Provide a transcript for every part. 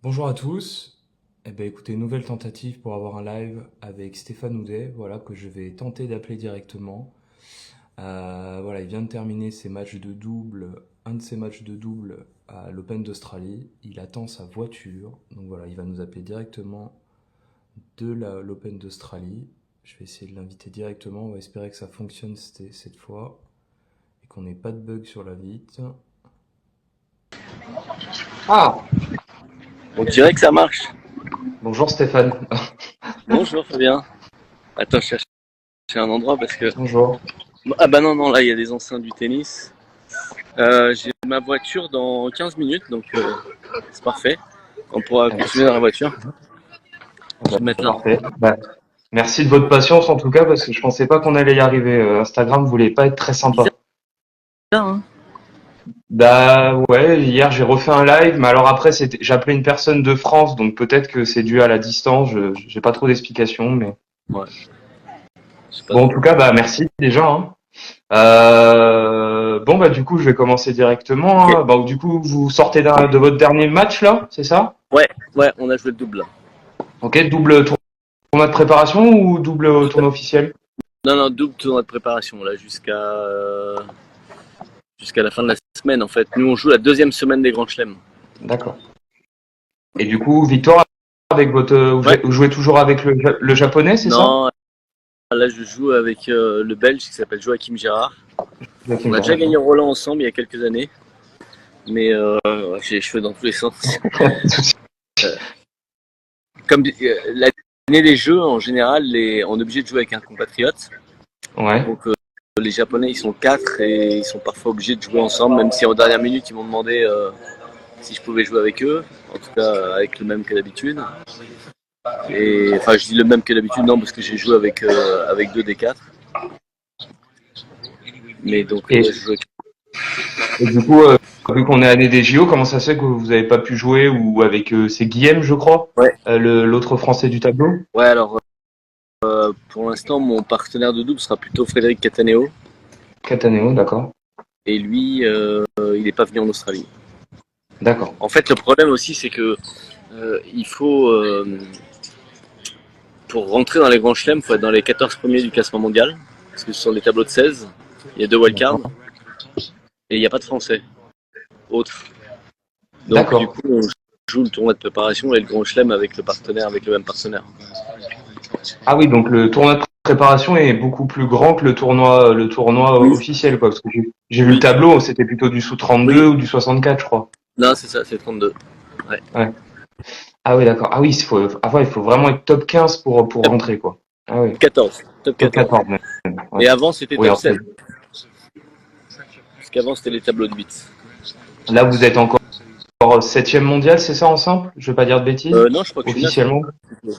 Bonjour à tous. Eh ben, écoutez, nouvelle tentative pour avoir un live avec Stéphane Houdet, voilà, que je vais tenter d'appeler directement. Voilà, il vient de terminer ses matchs de double, un de ses matchs de double à l'Open d'Australie. Il attend sa voiture, donc voilà, il va nous appeler directement de l'Open d'Australie. Je vais essayer de l'inviter directement, on va espérer que ça fonctionne cette fois et qu'on n'ait pas de bug sur l'invite. Ah, on dirait que ça marche. Bonjour Stéphane. Bonjour Fabien. Attends, je cherche un endroit parce que... Bonjour. Ah bah non, non, là il y a des enceintes du tennis. J'ai ma voiture dans 15 minutes, donc c'est parfait. On pourra Eh ben, continuer dans la voiture. Je bah, vais me mettre c'est là. parfait. Bah, merci de votre patience en tout cas parce que je pensais pas qu'on allait y arriver. Instagram voulait pas être très Bizarre, sympa. hein. Bah ouais, hier j'ai refait un live, mais alors après j'ai appelé une personne de France, donc peut-être que c'est dû à la distance. J'ai pas trop d'explications, mais Ouais, je sais pas bon en trop. tout cas bah merci déjà. Hein. Bon bah du coup je vais commencer Ok. directement. Hein. Bah, du coup vous sortez de votre dernier match là, c'est ça? Ouais, ouais, on a joué le double là. Ok, double tournoi de préparation ou double tournoi officiel? Non, non, double tournoi de préparation là jusqu'à la fin de la semaine en fait. Nous on joue la deuxième semaine des Grands Chelems. D'accord. Et du coup victoire avec votre, Ouais. vous jouez toujours avec le japonais, c'est ça? Non, là je joue avec le Belge qui s'appelle Joachim Gérard. Joachim On a Garn, déjà gagné d'accord. Roland ensemble il y a quelques années, mais j'ai les cheveux dans tous les sens. Comme l'année des Jeux, en général, on est obligé de jouer avec un compatriote. Ouais. Donc les Japonais, ils sont quatre et ils sont parfois obligés de jouer ensemble, même si en dernière minute, ils m'ont demandé si je pouvais jouer avec eux, en tout cas avec le même que d'habitude. Et enfin, je dis le même que d'habitude, non, parce que j'ai joué avec deux des quatre. Mais donc, Et, ouais, je joue avec... et du coup, vu qu'on est année des JO, comment ça se fait que vous n'avez pas pu jouer ou avec c'est Guillaume, je crois, Ouais, l'autre Français du tableau? ouais, alors pour l'instant, mon partenaire de double sera plutôt Frédéric Cataneo. Cataneo, d'accord. Et lui, il n'est pas venu en Australie. D'accord. En fait, le problème aussi, c'est que il faut, pour rentrer dans les grands chelems, il faut être dans les 14 premiers du classement mondial, parce que ce sont des tableaux de 16. Il y a deux wildcards D'accord. et il n'y a pas de français autre. Donc, du D'accord. coup, on joue le tournoi de préparation et le grand chelem avec le même partenaire. Ah oui, donc le tournoi de préparation est beaucoup plus grand que le tournoi Oui, officiel, quoi. Parce que j'ai vu le oui, tableau, c'était plutôt du sous 32 oui. ou du 64, je crois. Non, c'est ça, c'est 32. Ouais. Ouais. Ah oui, d'accord. Ah oui, il faut vraiment être top 15 pour Top rentrer, quoi. Ah oui. 14. Top Top 14. 14 même. Ouais. Et avant, c'était Oui, top alors, 7. Parce qu'avant, c'était les tableaux de 8. là, vous êtes encore septième mondial, c'est ça, en simple? Je veux pas dire de bêtises? Non, je crois que je suis 9. Officiellement?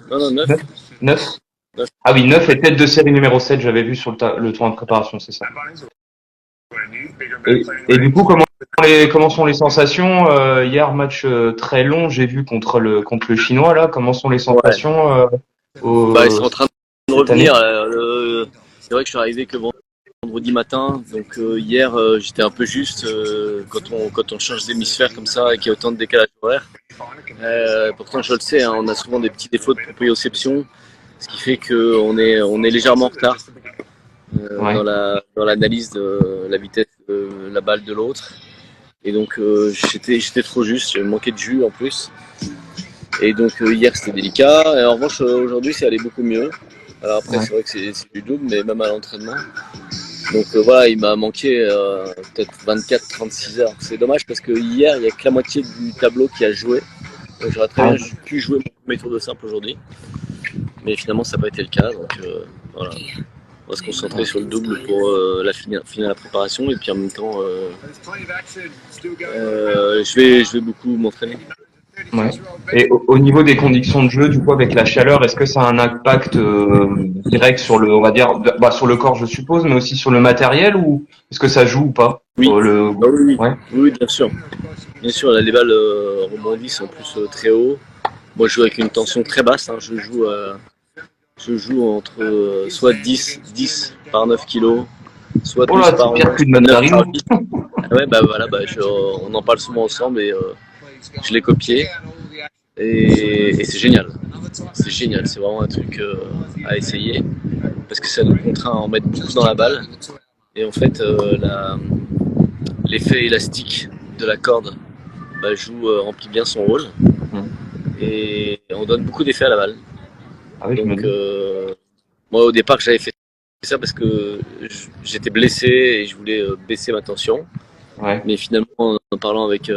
Non, non, 9. 9? 9? 9. Ah oui, 9 et tête de série numéro 7, j'avais vu sur le tour de préparation, c'est ça. Et du coup, comment sont les sensations? Hier, match très long, j'ai vu contre le Chinois, là. Comment sont les Ouais. sensations Bah, ils sont en train de cette année? revenir. C'est vrai que je suis arrivé que vendredi matin, donc hier j'étais un peu juste quand on change d'hémisphère comme ça et qu'il y a autant de décalage horaire. Pourtant je le sais, hein, on a souvent des petits défauts de proprioception, ce qui fait qu'on est légèrement en retard Ouais. dans l'analyse de la vitesse de la balle de l'autre. Et donc j'étais trop juste, j'avais manqué de jus en plus. Et donc hier c'était délicat. Et en revanche aujourd'hui c'est allé beaucoup mieux. Alors après Ouais. c'est vrai que c'est du double, mais même à l'entraînement. Donc voilà, il m'a manqué peut-être 24-36 heures. C'est dommage parce que hier, il n'y a que la moitié du tableau qui a joué. Donc j'aurais très Ouais. bien pu jouer mon premier tour de simple aujourd'hui. Mais finalement, ça n'a pas été le cas. Donc voilà, on va se concentrer sur le double pour finir la préparation. Et puis en même temps, je vais beaucoup m'entraîner. Ouais. Et au niveau des conditions de jeu, du coup, avec la chaleur, est-ce que ça a un impact direct sur le, on va dire, bah, sur le corps, je suppose, mais aussi sur le matériel, ou est-ce que ça joue ou pas? Oui, ah oui, oui, Ouais. oui, bien sûr. Bien sûr, là, les balles rebondissent en plus très haut. Moi, je joue avec une tension très basse. Hein. Je joue entre soit 10 par 9 kilos, soit Oh 12 là, c'est par 11, pire qu'une soit 9 par mandarine. 8. Ah ouais, bah voilà, on en parle souvent ensemble et je l'ai copié. et c'est génial. C'est génial, c'est vraiment un truc à essayer parce que ça nous contraint à en mettre beaucoup dans la balle. Et en fait, l'effet élastique de la corde remplit bien son rôle Mm. et on donne beaucoup d'effets à la balle. Ah oui, je me Donc, dis. moi au départ, j'avais fait ça parce que j'étais blessé et je voulais baisser ma tension. Ouais. Mais finalement, en parlant avec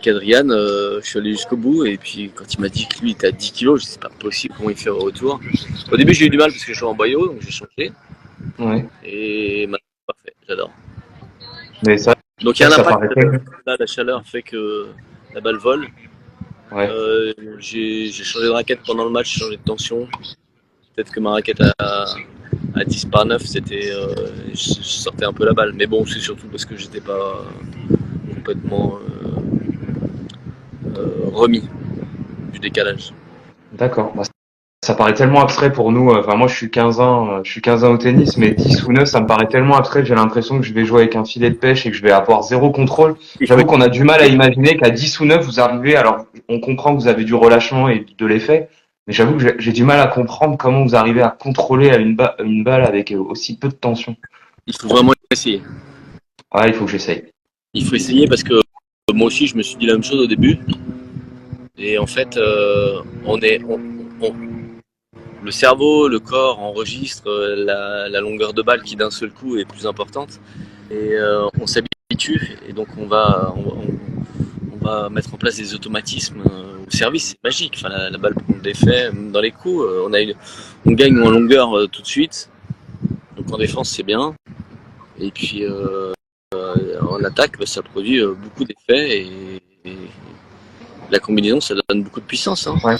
Adrian, je suis allé jusqu'au bout. Et puis, quand il m'a dit que lui était à 10 kilos, je dis c'est pas possible, comment il fait au retour. Au début, j'ai eu du mal parce que je suis en boyau, donc j'ai changé. Ouais. Et maintenant, c'est parfait, j'adore. Mais ça, Donc, il y c'est a vrai un que ça impact. paraît tellement. Là, la chaleur fait que la balle vole. Ouais. J'ai changé de raquette pendant le match, j'ai changé de tension. Peut-être que ma raquette à 10 par 9, je sortais un peu la balle. Mais bon, c'est surtout parce que j'étais pas complètement remis du décalage. D'accord. Bah, ça paraît tellement abstrait pour nous. Enfin, moi, je suis 15 ans au tennis, mais 10 ou 9, ça me paraît tellement abstrait que j'ai l'impression que je vais jouer avec un filet de pêche et que je vais avoir zéro contrôle. Il faut J'avoue qu'on a du mal à imaginer qu'à 10 ou 9, vous arrivez, alors, on comprend que vous avez du relâchement et de l'effet, mais j'avoue que j'ai du mal à comprendre comment vous arrivez à contrôler une balle avec aussi peu de tension. Il faut vraiment essayer. Ah, il faut que j'essaye. Il faut essayer parce que moi aussi, je me suis dit la même chose au début. Et en fait, on- le cerveau, le corps enregistre la longueur de balle qui d'un seul coup est plus importante. Et on s'habitue et donc on va mettre en place des automatismes au service. C'est magique. Enfin, la balle prend des faits dans les coups. On gagne en longueur tout de suite. Donc en défense, c'est bien. Et puis en attaque, bah, ça produit beaucoup d'effets et la combinaison, ça donne beaucoup de puissance. Hein. Ouais.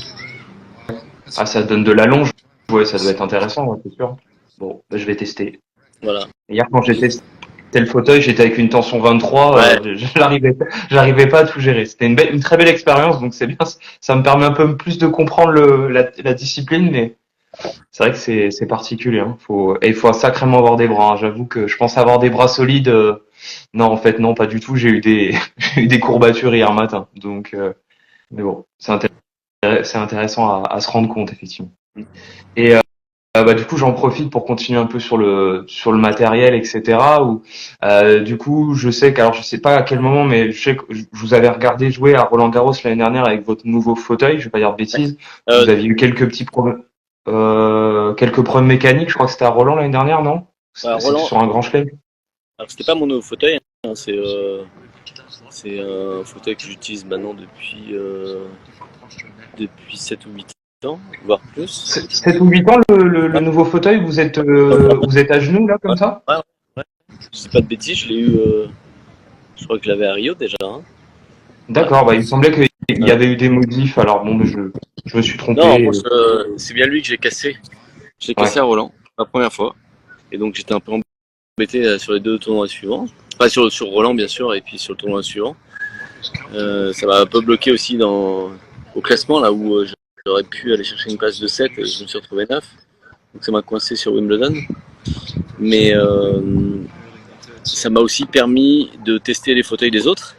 Ah, ça donne de l'allonge. Ouais, ça doit être intéressant, ouais, c'est sûr. Bon, bah, je vais tester. Voilà. Hier, quand j'ai testé le fauteuil, j'étais avec une tension 23, Ouais. j'arrivais pas à tout gérer. C'était une très belle expérience, donc c'est bien. Ça me permet un peu plus de comprendre la discipline, mais c'est vrai que c'est particulier. Hein. Et il faut sacrément avoir des bras. Hein. J'avoue que je pense avoir des bras solides. Non, en fait, non, pas du tout. J'ai eu j'ai eu des courbatures hier matin. Donc, mais bon, c'est intéressant à se rendre compte, effectivement. Et bah, du coup, j'en profite pour continuer un peu sur le matériel, etc. Où, du coup, je sais alors je sais pas à quel moment, mais je sais que je vous avais regardé jouer à Roland-Garros l'année dernière avec votre nouveau fauteuil. Je vais pas dire de bêtises. Vous Euh, aviez eu quelques problèmes mécaniques. Je crois que c'était à Roland l'année dernière, non? C'était Roland, sur un grand chelem. alors c'était pas mon nouveau fauteuil, hein, c'est un fauteuil que j'utilise maintenant depuis 7 ou 8 ans, voire plus. 7 ou 8 ans, le Ouais, nouveau fauteuil, vous êtes à genoux là ouais, comme ça? ouais, ouais. Je dis pas de bêtises, je l'ai eu, je crois que je l'avais à Rio déjà. Hein. Ouais. D'accord. Bah, il me semblait qu'il y Euh, avait eu des modifs. Alors bon, mais je me suis non, en trompé. revanche, c'est bien lui que j'ai cassé. J'ai cassé Ouais. à Roland, la première fois. Et donc j'étais un peu embêté sur les deux tournois suivants. Pas sur Roland, bien sûr, et puis sur le tournoi suivant. Ça m'a un peu bloqué aussi au classement, là où j'aurais pu aller chercher une place de 7 et je me suis retrouvé 9. Donc ça m'a coincé sur Wimbledon. Mais ça m'a aussi permis de tester les fauteuils des autres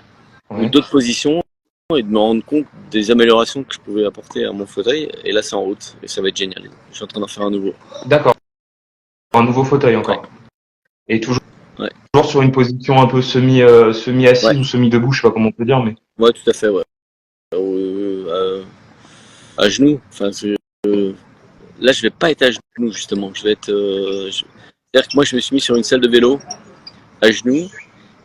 ou Ouais. d'autres positions et de me rendre compte des améliorations que je pouvais apporter à mon fauteuil. Et là, c'est en route et ça va être génial. Je suis en train d'en faire un nouveau. D'accord. Un nouveau fauteuil Ouais, encore. Et ouais, toujours sur une position un peu semi ouais, assise ou semi debout, je sais pas comment on peut dire, mais ouais, tout à fait. Ouais. À genoux. Enfin, là, je vais pas être à genoux justement. Je vais être. C'est-à-dire que moi, je me suis mis sur une selle de vélo à genoux.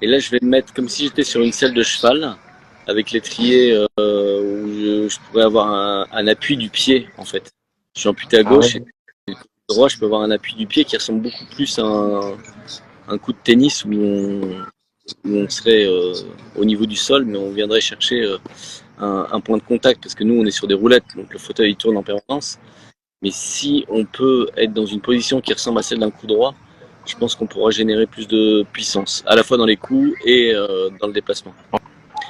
Et là, je vais me mettre comme si j'étais sur une selle de cheval, avec l'étrier où je pourrais avoir un appui du pied, en fait. Je suis amputé à ah ouais. gauche et droit, je peux avoir un appui du pied qui ressemble beaucoup plus à un coup de tennis où on serait au niveau du sol, mais on viendrait chercher un point de contact, parce que nous, on est sur des roulettes, donc le fauteuil il tourne en permanence. Mais si on peut être dans une position qui ressemble à celle d'un coup droit, je pense qu'on pourra générer plus de puissance, à la fois dans les coups et dans le déplacement.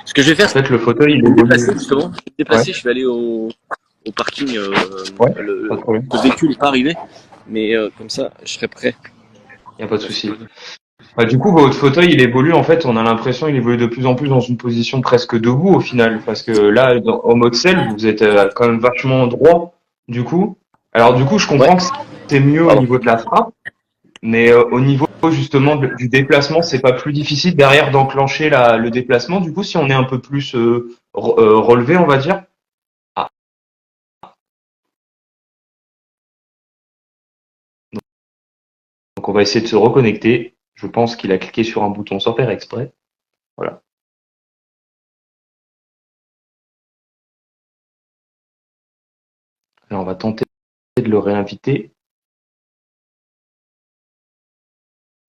Ce que je vais faire, En c'est fait, le fauteuil, il me évolue. déplacer justement. Je vais me Ouais, déplacer, je vais aller au parking. ouais, pas de problème. Le véhicule n'est pas arrivé, mais comme ça, je serai prêt. Il n'y a pas de souci. Du coup, votre fauteuil, il évolue, en fait, on a l'impression il évolue de plus en plus dans une position presque debout au final, parce que là, au mode selle, vous êtes quand même vachement droit, du coup. Alors, du coup, je Ouais, comprends que c'est mieux au pardon. niveau de la frappe, mais au niveau justement du déplacement, c'est pas plus difficile derrière d'enclencher le déplacement, du coup, si on est un peu plus relevé, on va dire. Ah, donc on va essayer de se reconnecter. Je pense qu'il a cliqué sur un bouton sans faire exprès. Voilà. Alors, on va tenter de le réinviter.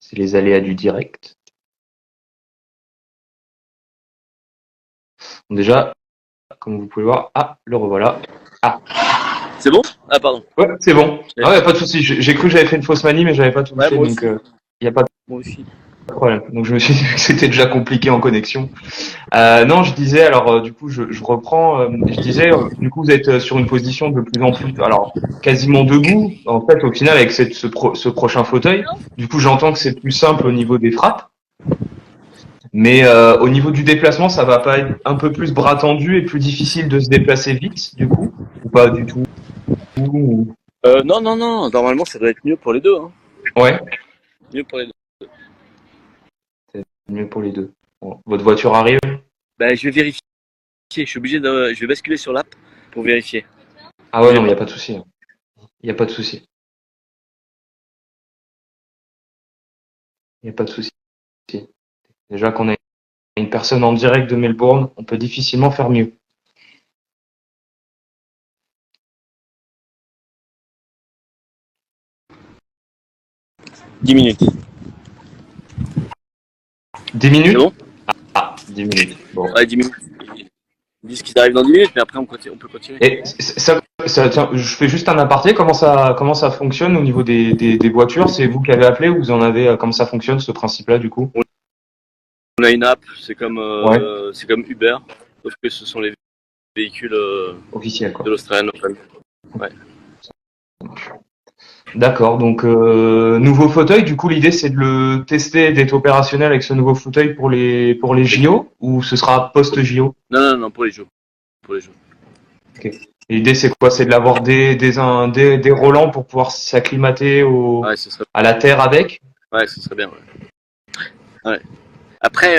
C'est les aléas du direct. Donc déjà, comme vous pouvez voir, le revoilà. Ah, C'est bon? Ah, pardon. ouais, c'est bon. Ah ouais, pas de souci. J'ai cru que j'avais fait une fausse manie, mais j'avais pas tout Ouais, fait, moi donc aussi. il n'y a pas de Moi aussi. problème. Donc je me suis dit que c'était déjà compliqué en connexion. Non, je disais, alors du coup, je reprends. Je disais, du coup, vous êtes sur une position de plus en plus, alors quasiment debout. En fait, au final, avec ce prochain fauteuil, du coup, j'entends que c'est plus simple au niveau des frappes. Mais au niveau du déplacement, ça va pas être un peu plus bras tendu et plus difficile de se déplacer vite, du coup? Ou pas du tout? Ou- Non, non, non. Normalement, ça doit être mieux pour les deux. Hein. Ouais, Mieux pour les deux. c'est mieux pour les deux. Bon. Votre voiture arrive? Bah, je vais vérifier. Je suis obligé de. Je vais basculer sur l'app pour vérifier. Ah ouais, Bougez non, mais il n'y pas. a pas de souci. Il n'y a pas de souci. Il n'y a pas de souci. Déjà qu'on a une personne en direct de Melbourne, on peut difficilement faire mieux. 10 minutes. 10 C'est minutes? bon? Ah, 10 minutes. Bon. Ouais, 10 minutes. Ils disent qu'ils arrivent dans 10 minutes, mais après, on peut continuer. Et tiens, je fais juste un aparté. Comment ça fonctionne au niveau des voitures? C'est vous qui avez appelé ou vous en avez, comment ça fonctionne ce principe-là du coup? On a une app, Ouais, c'est comme Uber, sauf que ce sont les véhicules officiel de quoi. l'Australian Open. Ouais. D'accord, donc nouveau fauteuil, du coup l'idée c'est de le tester et d'être opérationnel avec ce nouveau fauteuil pour les JO ou ce sera post-JO? Non, non, non, pour les jeux. Pour les jeux. Ok. Et l'idée c'est quoi? C'est de l'avoir des Roland pour pouvoir s'acclimater Ouais, ce serait, à la terre avec? ouais, ce serait bien. Ouais. Ouais. Après,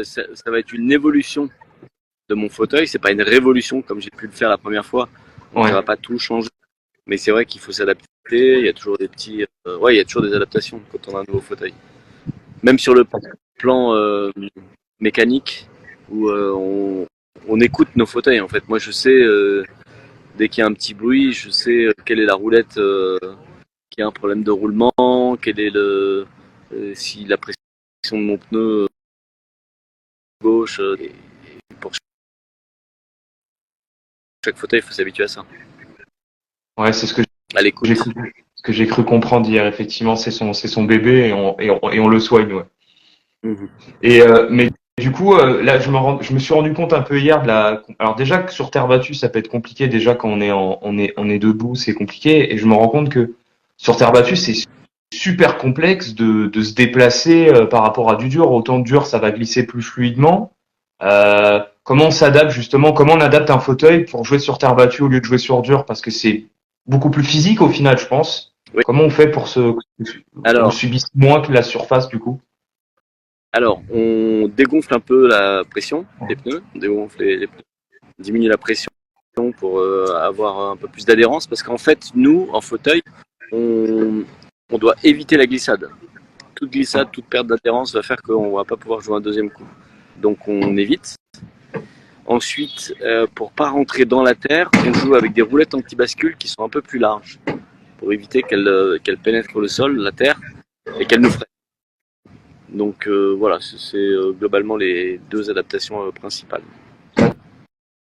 ça va être une évolution de mon fauteuil. C'est pas une révolution comme j'ai pu le faire la première fois. Donc ça Ouais. va pas tout changer. Mais c'est vrai qu'il faut s'adapter. Il y a toujours des petits, ouais, il y a toujours des adaptations quand on a un nouveau fauteuil. Même sur le plan mécanique où on écoute nos fauteuils en fait. Moi je sais dès qu'il y a un petit bruit, je sais quelle est la roulette qui a un problème de roulement, quel est si la pression de mon pneu gauche. Et pour chaque fauteuil, il faut s'habituer à ça. Ouais, c'est À j'ai l'écoute. cru, ce que j'ai cru comprendre hier. Effectivement, c'est son bébé et on le soigne. Ouais. Mhm. Et mais du coup, là, je me suis rendu compte un peu hier de la. Alors déjà que sur terre battue, ça peut être compliqué. Déjà quand on est debout, c'est compliqué. Et je me rends compte que sur terre battue, c'est super complexe de se déplacer par rapport à du dur. Autant dur, ça va glisser plus fluidement. Comment on s'adapte justement? Comment on adapte un fauteuil pour jouer sur terre battue au lieu de jouer sur dur? Parce que c'est beaucoup plus physique au final, je pense. Oui. Comment on fait pour on le Alors, subisse moins que la surface du coup? alors, on dégonfle un peu la pression des pneus, on dégonfle les pneus, on diminue la pression pour avoir un peu plus d'adhérence, parce qu'en fait, nous, en fauteuil, on, on doit éviter la glissade. Toute glissade, toute perte d'adhérence va faire qu'on ne va pas pouvoir jouer un deuxième coup. Donc on évite. Ensuite, pour pas rentrer dans la terre, on joue avec des roulettes anti-bascule qui sont un peu plus larges, pour éviter qu'elles pénètrent le sol, la terre, et qu'elles nous freinent. Donc voilà, c'est globalement les deux adaptations principales.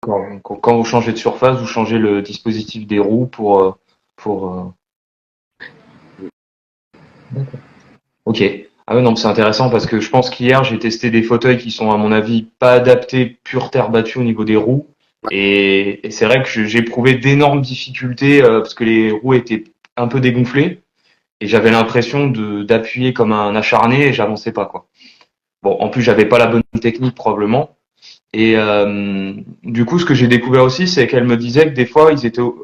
Quand vous changez de surface, vous changez le dispositif des roues pour D'accord. Ok. Ah ouais, non, c'est intéressant parce que je pense qu'hier, j'ai testé des fauteuils qui sont, à mon avis, pas adaptés pure terre battue au niveau des roues. Et c'est vrai que j'ai éprouvé d'énormes difficultés parce que les roues étaient un peu dégonflées. et j'avais l'impression d'appuyer comme un acharné et j'avançais pas, quoi. Bon, en plus, j'avais pas la bonne technique probablement. Et du coup, ce que j'ai découvert aussi, c'est qu'elle me disait que des fois,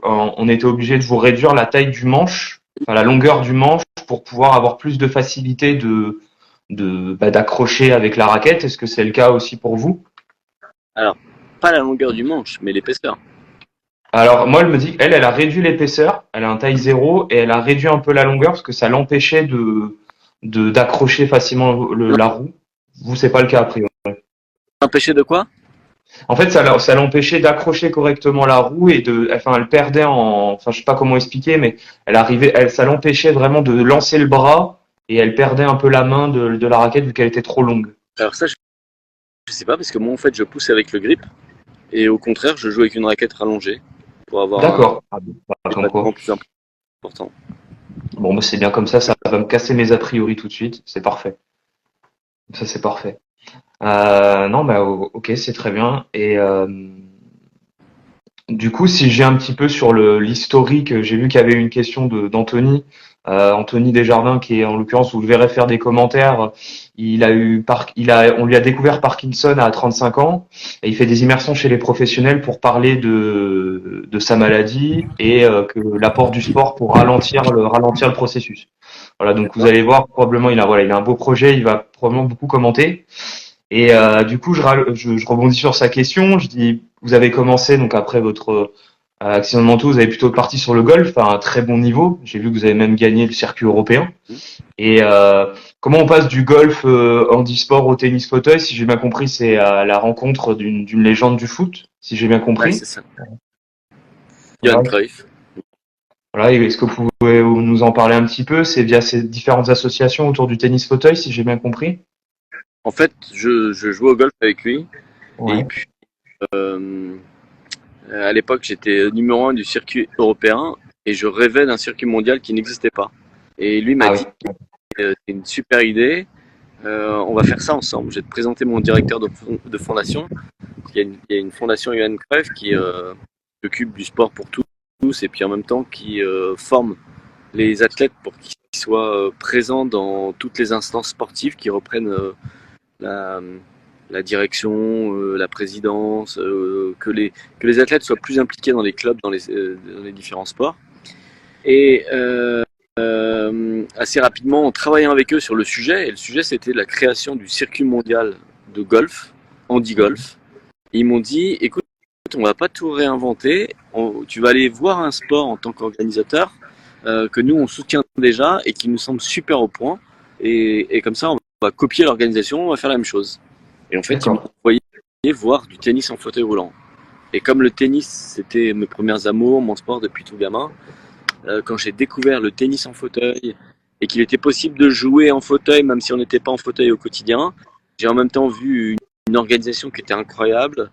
on était obligé de vous réduire la taille du manche, enfin la longueur du manche, pour pouvoir avoir plus de facilité d'accrocher avec la raquette. Est-ce que c'est le cas aussi pour vous? Alors, pas la longueur du manche, mais l'épaisseur. Alors moi, elle me dit, elle a réduit l'épaisseur, elle a un taille 0 et elle a réduit un peu la longueur parce que ça l'empêchait d'accrocher facilement Non, la roue. Vous, c'est pas le cas a priori. empêché de quoi? En fait, ça l'empêchait d'accrocher correctement la roue enfin, elle perdait enfin, je sais pas comment expliquer, mais ça l'empêchait vraiment de lancer le bras et elle perdait un peu la main de la raquette vu qu'elle était trop longue. Alors ça, je sais pas, parce que moi, en fait, je pousse avec le grip, et au contraire, je joue avec une raquette rallongée pour avoir un D'accord. Ah bon, bah, comme battement quoi. plus important. Bon, bah, c'est bien comme ça va me casser mes a priori tout de suite. C'est parfait. Ça, c'est parfait. Non, bah, ok, c'est très bien. Et du coup, si j'ai un petit peu sur l'historique, j'ai vu qu'il y avait une question d'Anthony, Anthony Desjardins, qui est en l'occurrence, vous le verrez faire des commentaires. On lui a découvert Parkinson à 35 ans et il fait des immersions chez les professionnels pour parler de sa maladie et que l'apport du sport pour ralentir le processus. Voilà, donc vous D'accord. allez voir probablement il a un beau projet, il va probablement beaucoup commenter. Et du coup, je rebondis sur sa question. Je dis, vous avez commencé donc après votre accident de manteau, vous avez plutôt parti sur le golf à un très bon niveau. J'ai vu que vous avez même gagné le circuit européen. Et comment on passe du golf handisport au tennis fauteuil? Si j'ai bien compris, c'est à la rencontre d'une légende du foot, si j'ai bien Ouais, compris. c'est ça. Johan Voilà. Cruyff. Voilà. Et est-ce que vous pouvez nous en parler un petit peu? C'est via ces différentes associations autour du tennis fauteuil, si j'ai bien compris. En fait, je jouais au golf avec lui, et Ouais. puis euh, à l'époque, j'étais numéro 1 du circuit européen, et je rêvais d'un circuit mondial qui n'existait pas. Et lui m'a Ah oui. dit, c'est une super idée, on va faire ça ensemble. Je vais te présenter mon directeur de fondation. Il y a une fondation Johan Cruyff qui s'occupe du sport pour tous, et puis en même temps qui forme les athlètes pour qu'ils soient présents dans toutes les instances sportives, qui reprennent la, la direction, la présidence, que les athlètes soient plus impliqués dans les clubs, dans les différents sports. Et assez rapidement, en travaillant avec eux sur le sujet, et le sujet c'était la création du circuit mondial de golf, handi-golf. Ils m'ont dit, écoute, on va pas tout réinventer, tu vas aller voir un sport en tant qu'organisateur que nous on soutient déjà et qui nous semble super au point, et comme ça on va copier l'organisation, on va faire la même chose. Et en fait, ils m'ont D'accord. envoyé voir du tennis en fauteuil roulant. Et comme le tennis, c'était mes premières amours, mon sport depuis tout gamin, quand j'ai découvert le tennis en fauteuil et qu'il était possible de jouer en fauteuil même si on n'était pas en fauteuil au quotidien, j'ai en même temps vu une organisation qui était incroyable,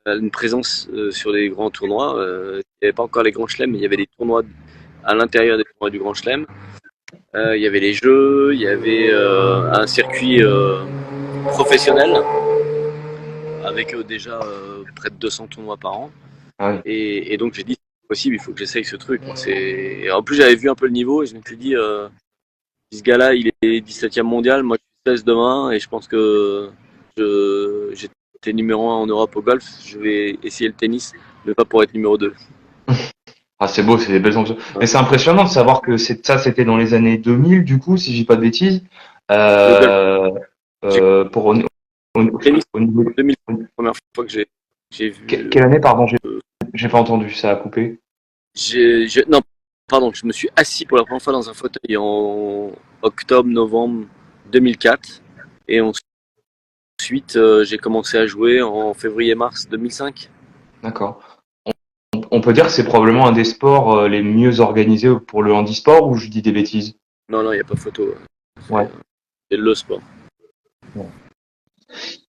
une présence sur les grands tournois. Il n'y avait pas encore les grands chelems, mais il y avait des tournois à l'intérieur des tournois du grand chelem. Il y avait les jeux, il y avait un circuit professionnel avec déjà près de 200 tournois par an. Ah oui. Et donc j'ai dit, c'est possible, il faut que j'essaye ce truc. Et en plus, j'avais vu un peu le niveau et je me suis dit, ce gars-là, il est 17e mondial, moi je suis 16 demain, et je pense que j'étais numéro 1 en Europe au golf. Je vais essayer le tennis, mais pas pour être numéro 2. Ah, c'est beau, c'est des belles ambitions. Mais c'est impressionnant de savoir que c'était dans les années 2000, du coup, si je dis pas de bêtises. Le golf, Euh, j'ai pour le tennis au niveau, en 2000, la première fois que j'ai vu. quelle année, pardon, j'ai pas entendu, ça a coupé. Non, pardon, je me suis assis pour la première fois dans un fauteuil en octobre-novembre 2004. Et ensuite, j'ai commencé à jouer en février-mars 2005. D'accord. On peut dire que c'est probablement un des sports les mieux organisés pour le handisport ou je dis des bêtises? Non, non, il n'y a pas photo. Ouais. C'est le sport.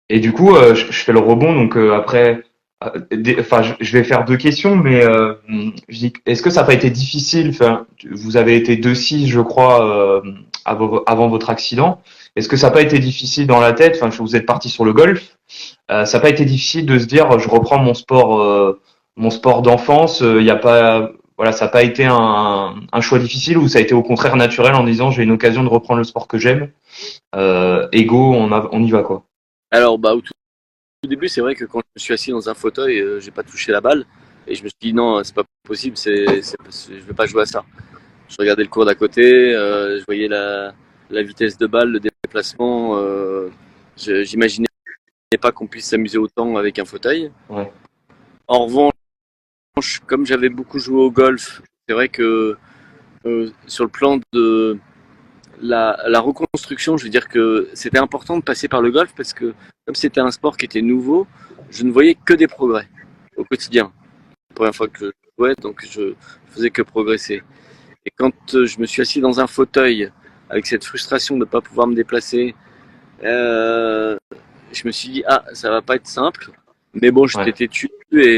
Et du coup, je fais le rebond, donc après, enfin, je vais faire deux questions, mais je dis, est-ce que ça n'a pas été difficile? Enfin, vous avez été 2-6, je crois, avant votre accident. Est-ce que ça n'a pas été difficile dans la tête? Enfin, vous êtes parti sur le golf. Ça n'a pas été difficile de se dire, je reprends mon sport d'enfance. Il y a pas, voilà, ça n'a pas été un choix difficile ou ça a été au contraire naturel en disant j'ai une occasion de reprendre le sport que j'aime, ego, on y va quoi. Alors, au tout début, c'est vrai que quand je me suis assis dans un fauteuil, j'ai pas touché la balle. Et je me suis dit non, c'est pas possible, je vais pas jouer à ça. Je regardais le cours d'à côté, je voyais la vitesse de balle, le déplacement. J'imaginais pas qu'on puisse s'amuser autant avec un fauteuil. Ouais. En revanche, comme j'avais beaucoup joué au golf, c'est vrai que sur le plan de la reconstruction, je veux dire que c'était important de passer par le golf parce que comme c'était un sport qui était nouveau, je ne voyais que des progrès au quotidien. La première fois que je jouais, donc je faisais que progresser. Et quand je me suis assis dans un fauteuil avec cette frustration de ne pas pouvoir me déplacer, je me suis dit ah ça va pas être simple. Mais bon, j'étais têtu et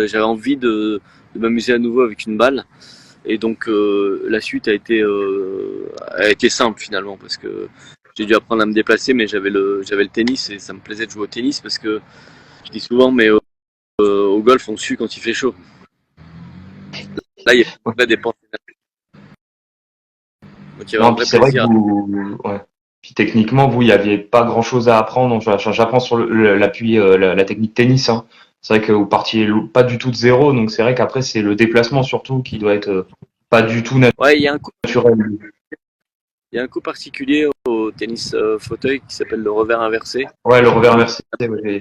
j'avais envie de m'amuser à nouveau avec une balle. Et donc la suite a été simple finalement parce que j'ai dû apprendre à me déplacer, mais j'avais le tennis et ça me plaisait de jouer au tennis parce que je dis souvent, mais au golf on sue quand il fait chaud. Là, il y a des pensées. Donc il y avait un vrai c'est vrai que plaisir. Puis techniquement, vous, il n'y avait pas grand-chose à apprendre. J'apprends sur l'appui, la technique tennis. Hein. C'est vrai que vous partiez pas du tout de zéro, donc c'est vrai qu'après c'est le déplacement surtout qui doit être pas du tout Ouais, naturel. il y a un coup particulier au tennis fauteuil qui s'appelle le revers inversé. Ouais, le revers inversé,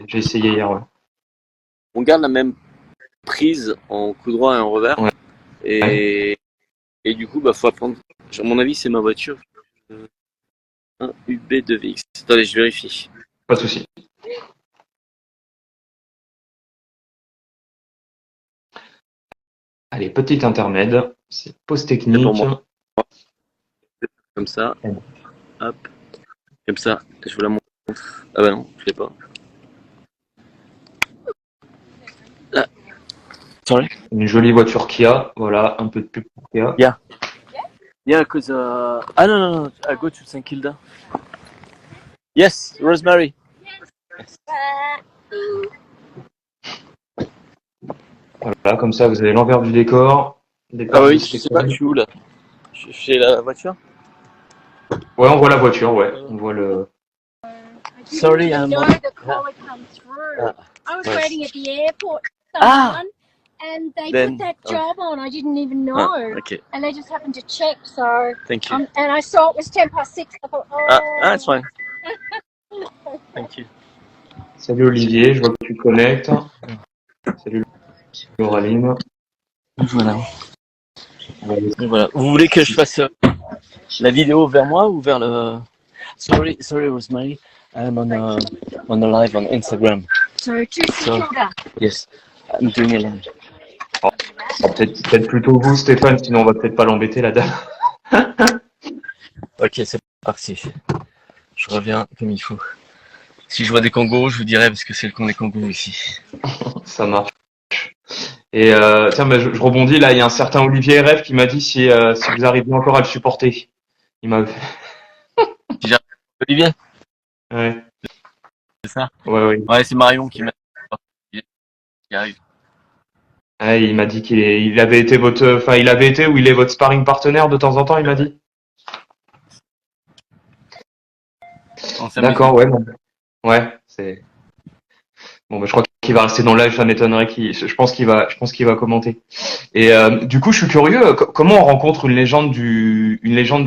j'ai essayé hier. Ouais. On garde la même prise en coup droit et en revers. Ouais. Et du coup, faut apprendre. À mon avis, c'est ma voiture. Un UB2VX. Attendez, je vérifie. Pas de souci. Allez, petit intermède. C'est pause technique. Pour moi. Comme ça. Hop. Comme ça. Je vous la montre. Ah bah non, je l'ai pas. Là. Sorry. Une jolie voiture Kia. Voilà, un peu de pub pour Kia. Yeah. Yeah, because ah no, I go to St Kilda. Yes, Rosemary. Yes. Voilà, comme ça vous avez l'envers du décor. Ah oui, je sais pas, je suis où là? Je suis la voiture? Ouais, on voit la voiture, ouais. On voit le. Sorry, I was waiting at the airport for someone, and they put that job on. I didn't even know, okay. And they just happened to check. So thank you. And I saw it was 6:10. I thought, that's fine. Thank you. Salut Olivier, je vois que tu connectes. Salut Lauraline. Voilà. Voilà. Vous voulez que je fasse la vidéo vers moi ou vers le... Sorry Rosemary, I'm on a live on Instagram. So Yes, I'm doing it live. Peut-être plutôt vous Stéphane, sinon on va peut-être pas l'embêter la dame. Ok, c'est parti. Je reviens comme il faut. Si je vois des kangourous, je vous dirai parce que c'est le camp des kangourous ici. Ça marche. Et tiens, je rebondis là, il y a un certain Olivier RF qui m'a dit si vous arrivez encore à le supporter. Il m'a. Olivier? Ouais. C'est ça? Ouais. Ouais, c'est Marion qui m'a dit. Qui arrive. Ouais, il m'a dit il avait été il avait été ou il est votre sparring partenaire de temps en temps, il m'a dit. D'accord, ouais. Bon. Ouais, c'est. Bon, je crois qu'il va rester dans le live, ça m'étonnerait je pense qu'il va commenter. Et du coup, je suis curieux, comment on rencontre une légende du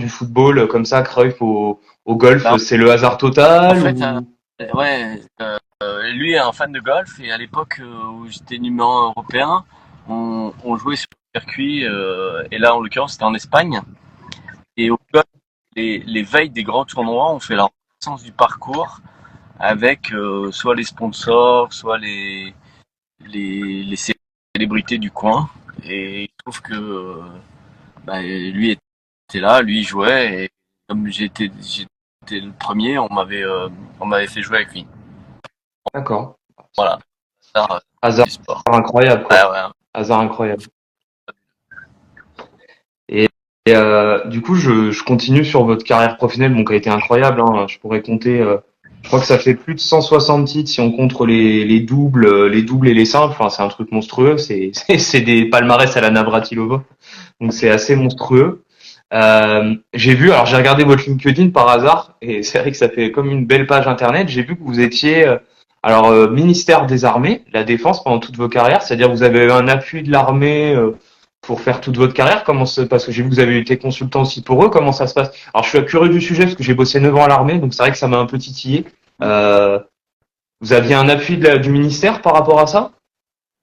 football comme ça, Cruyff au golf, c'est le hasard total en fait, ouais, lui est un fan de golf et à l'époque où j'étais numéro européen, on jouait sur le circuit et là en l'occurrence c'était en Espagne et au golf les veilles des grands tournois on fait la reconnaissance du parcours avec soit les sponsors, soit les célébrités du coin. Et il trouve que lui était là, lui il jouait, et comme j'étais le premier, on m'avait fait jouer avec lui. D'accord. Voilà. Hasard incroyable, quoi. Ouais. Hasard incroyable. Et du coup, je continue sur votre carrière professionnelle, qui a été incroyable. Hein. Je pourrais compter Je crois que ça fait plus de 160 titres si on compte les doubles et les simples. Enfin, c'est un truc monstrueux. C'est des palmarès à la Navratilova. Donc c'est assez monstrueux. Alors j'ai regardé votre LinkedIn par hasard et c'est vrai que ça fait comme une belle page internet. J'ai vu que vous étiez ministère des Armées, la Défense pendant toute vos carrières, c'est-à-dire vous avez eu un appui de l'armée pour faire toute votre carrière. Parce que j'ai vu que vous avez été consultant aussi pour eux. Comment ça se passe? Alors je suis curieux du sujet parce que j'ai bossé 9 ans à l'armée, donc c'est vrai que ça m'a un peu titillé. Euh, Vous aviez un appui du ministère par rapport à ça?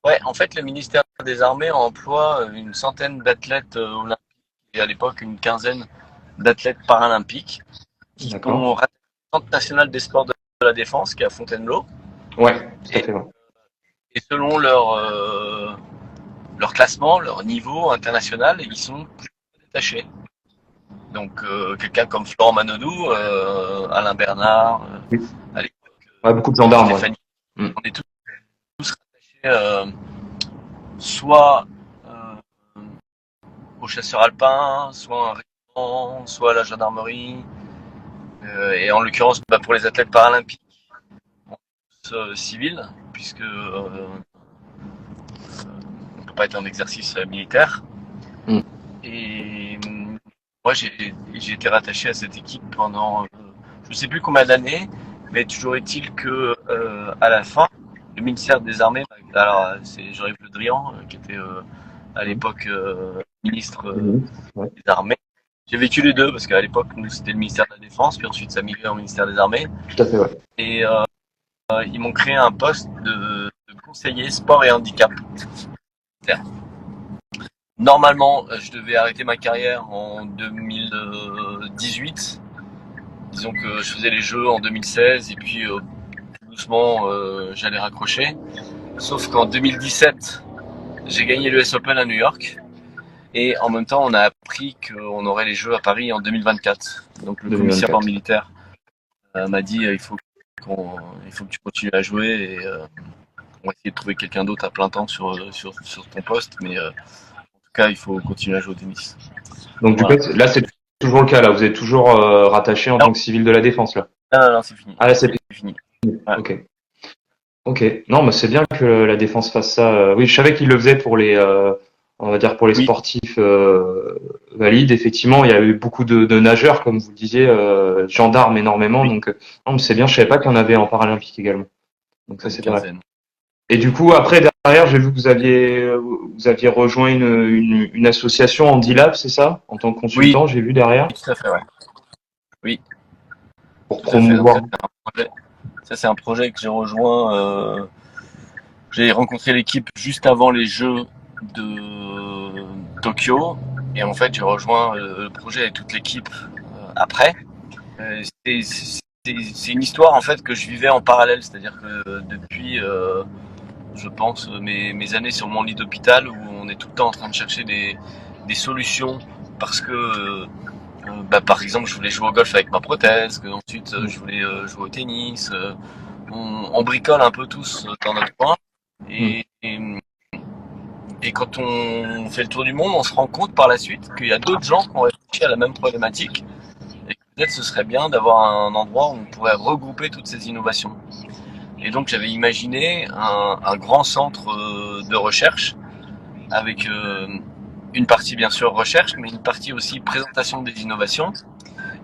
Ouais, en fait, le ministère des Armées emploie une centaine d'athlètes olympiques et à l'époque une quinzaine d'athlètes paralympiques qui sont D'accord. rattachés au Centre national des sports de la défense qui est à Fontainebleau. Ouais, tout à Et, fait. Ouais. et selon leur classement, leur niveau international, ils sont plus détachés. Donc quelqu'un comme Florent Manodou, Alain Bernard, Oui. à l'époque, Ouais, beaucoup de gendarmes, ouais. Stéphanie, Mm. on est tous rattachés soit aux chasseurs alpins, soit à un régiment, soit à la gendarmerie. Et en l'occurrence, pour les athlètes paralympiques, on est tous civils, puisque on ne peut pas être en exercice militaire. Mm. Et moi, j'ai été rattaché à cette équipe pendant je ne sais plus combien d'années, mais toujours est-il que à la fin, le ministère des Armées, alors c'est Jean-Yves Le Drian qui était à l'époque ministre Ouais. des Armées. J'ai vécu les deux parce qu'à l'époque, nous, c'était le ministère de la Défense, puis ensuite, ça a migré au ministère des Armées. Tout à fait, ouais. Et ils m'ont créé un poste de conseiller sport et handicap. Normalement, je devais arrêter ma carrière en 2018. Disons que je faisais les Jeux en 2016 et puis tout doucement, j'allais raccrocher. Sauf qu'en 2017, j'ai gagné l'US Open à New York. Et en même temps, on a appris qu'on aurait les Jeux à Paris en 2024. Donc le commissaire 2024. militaire m'a dit il faut que tu continues à jouer et on va essayer de trouver quelqu'un d'autre à plein temps sur ton poste. Mais en tout cas, il faut continuer à jouer au tennis. Donc du coup, Voilà. là, c'est toujours le cas. Là, vous êtes toujours rattaché en Non, tant que civil de la défense, là. non, c'est fini. Ah là, c'est C'est fini. Ouais. ok. Ok. Non, mais c'est bien que la défense fasse ça. Oui, je savais qu'il le faisait pour on va dire pour les Oui, sportifs valides. Effectivement, il y a eu beaucoup de nageurs, comme vous le disiez, gendarmes énormément. oui, Donc, non, mais c'est bien. Je savais pas qu'il y en avait en paralympique également. Donc ça, une c'est vrai. quinzaine. Et du coup, après, derrière, j'ai vu que vous aviez rejoint une association Handilab, c'est ça? En tant que Oui, consultant, j'ai vu derrière, tout à fait, ouais. Oui, pour tout à fait. Donc promouvoir. ça, c'est un projet que j'ai rejoint. J'ai rencontré l'équipe juste avant les Jeux de Tokyo. Et en fait, j'ai rejoint le projet et toute l'équipe après. C'est une histoire en fait que je vivais en parallèle, c'est-à-dire que depuis, je pense, mes années sur mon lit d'hôpital où on est tout le temps en train de chercher des solutions parce que, par exemple, je voulais jouer au golf avec ma prothèse, que ensuite je voulais jouer au tennis. On bricole un peu tous dans notre coin Mm. et quand on fait le tour du monde, on se rend compte par la suite qu'il y a d'autres gens qui ont réfléchi à la même problématique et que peut-être ce serait bien d'avoir un endroit où on pourrait regrouper toutes ces innovations. Et donc j'avais imaginé un grand centre de recherche avec une partie bien sûr recherche, mais une partie aussi présentation des innovations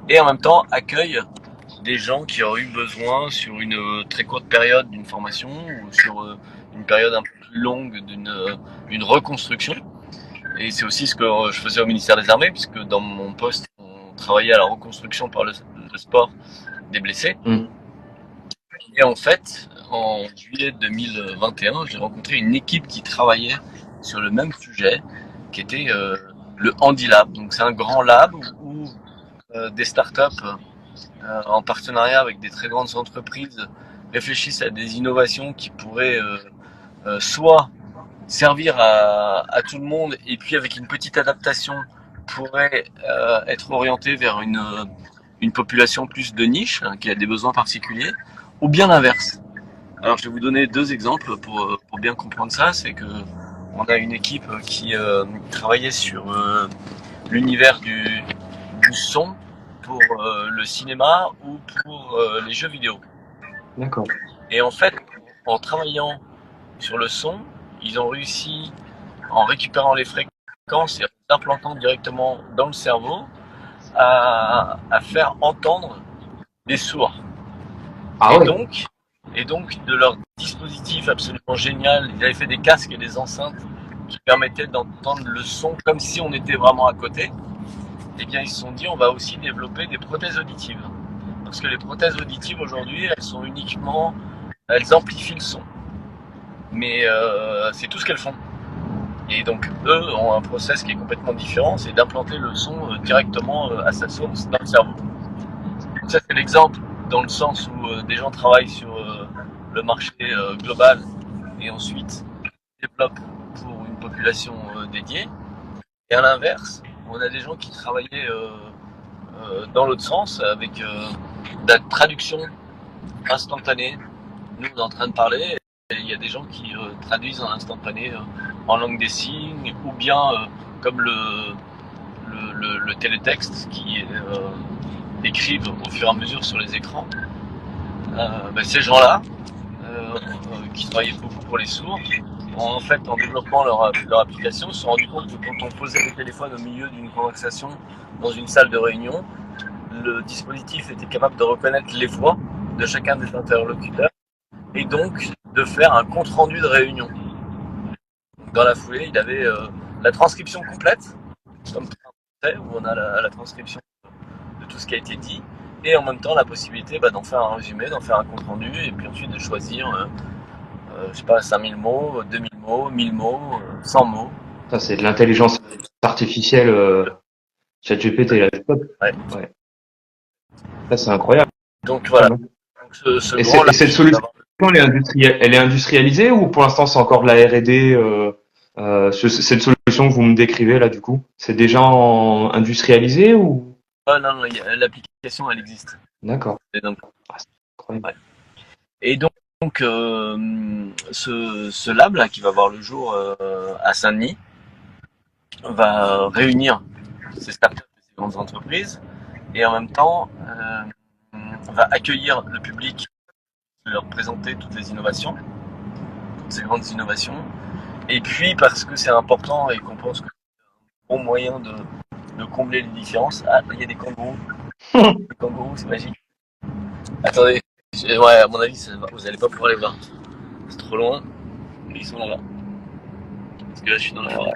et en même temps accueil des gens qui auraient eu besoin sur une très courte période d'une formation ou sur une période un peu plus longue d'une reconstruction. Et c'est aussi ce que je faisais au ministère des Armées, puisque dans mon poste, on travaillait à la reconstruction par le sport des blessés. Mm. Et en fait, en juillet 2021, j'ai rencontré une équipe qui travaillait sur le même sujet, qui était le Handilab. Donc c'est un grand lab où des startups en partenariat avec des très grandes entreprises réfléchissent à des innovations qui pourraient soit servir à tout le monde et puis avec une petite adaptation pourrait être orienté vers une population plus de niche hein, qui a des besoins particuliers ou bien l'inverse. Alors je vais vous donner deux exemples pour bien comprendre ça. C'est que on a une équipe qui travaillait sur l'univers du son pour le cinéma ou pour les jeux vidéo. D'accord. Et en fait, en travaillant sur le son, ils ont réussi, en récupérant les fréquences et en les implantant directement dans le cerveau, à faire entendre des sourds. Ah Et ouais, donc, et donc, de leur dispositif absolument génial, ils avaient fait des casques et des enceintes qui permettaient d'entendre le son comme si on était vraiment à côté. Eh bien, ils se sont dit, on va aussi développer des prothèses auditives. Parce que les prothèses auditives aujourd'hui, elles amplifient le son. Mais c'est tout ce qu'elles font. Et donc, eux ont un process qui est complètement différent, c'est d'implanter le son directement à sa source dans le cerveau. Donc ça, c'est l'exemple dans le sens où des gens travaillent sur le marché global et ensuite développent pour une population dédiée. Et à l'inverse, on a des gens qui travaillaient dans l'autre sens avec de la traduction instantanée. Nous, on est en train de parler et il y a des gens qui traduisent en instantané en langue des signes ou bien comme le télétexte qui écrivent au fur et à mesure sur les écrans. Ces gens-là, qui travaillaient beaucoup pour les sourds, en fait, en développant leur application, se sont rendus compte que quand on posait le téléphone au milieu d'une conversation dans une salle de réunion, le dispositif était capable de reconnaître les voix de chacun des interlocuteurs et donc de faire un compte-rendu de réunion. Dans la foulée, il avait la transcription complète, comme où on a la transcription de tout ce qui a été dit, et en même temps la possibilité d'en faire un résumé, d'en faire un compte-rendu, et puis ensuite de choisir, je sais pas, 5000 mots, 2000 mots, 1000 mots, 100 mots. ça c'est de l'intelligence artificielle ChatGPT là. Ouais. Ouais. Ça c'est incroyable. Donc voilà. Donc, Et, et cette solution, elle est industrialisée ou pour l'instant c'est encore de la R&D cette solution que vous me décrivez là du coup, c'est déjà industrialisé ou? non, l'application elle existe. D'accord. Et donc, Ah, c'est incroyable. ouais. Et donc ce lab là qui va voir le jour à Saint-Denis va réunir ces startups et ces grandes entreprises et en même temps va accueillir le public, leur présenter toutes les innovations, toutes ces grandes innovations. Et puis parce que c'est important et qu'on pense que c'est un bon moyen de combler les différences. Ah, il y a des kangourous. Les kangourous, c'est magique. Attendez, ouais, à mon avis, vous allez pas pouvoir les voir. C'est trop loin, mais ils sont là-bas. Parce que là, je suis dans la forêt.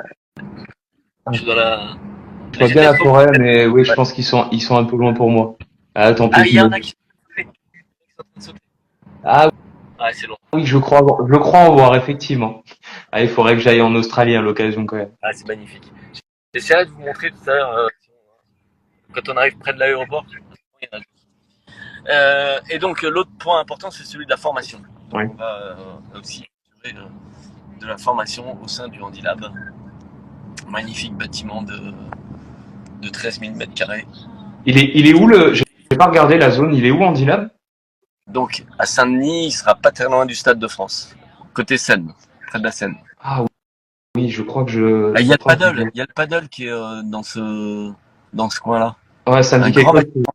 Je suis dans la. Je vois bien la forêt, mais oui, je pense ils sont un peu loin pour moi. Ah, tant pis. Il y en a qui sont en train de sauter. Ah Ah, c'est long. oui, je crois en voir effectivement. Ah, il faudrait que j'aille en Australie à l'occasion quand même. Ah, c'est magnifique. J'essaierai de vous montrer tout à l'heure quand on arrive près de l'aéroport. Et donc l'autre point important, c'est celui de la formation. Donc, Ouais. on va aussi assurer de la formation au sein du Handilab. Magnifique bâtiment de 13 000 mètres carrés. Il est où le? J'ai pas regardé la zone. Il est où Handilab? Donc à Saint-Denis, il sera pas très loin du Stade de France, côté Seine, près de la Seine. Ah oui, je crois que je. Il Je y a crois que je... le paddle qui est dans ce coin-là. Ouais, ça me Un dit quelque grand chose. bâtiment.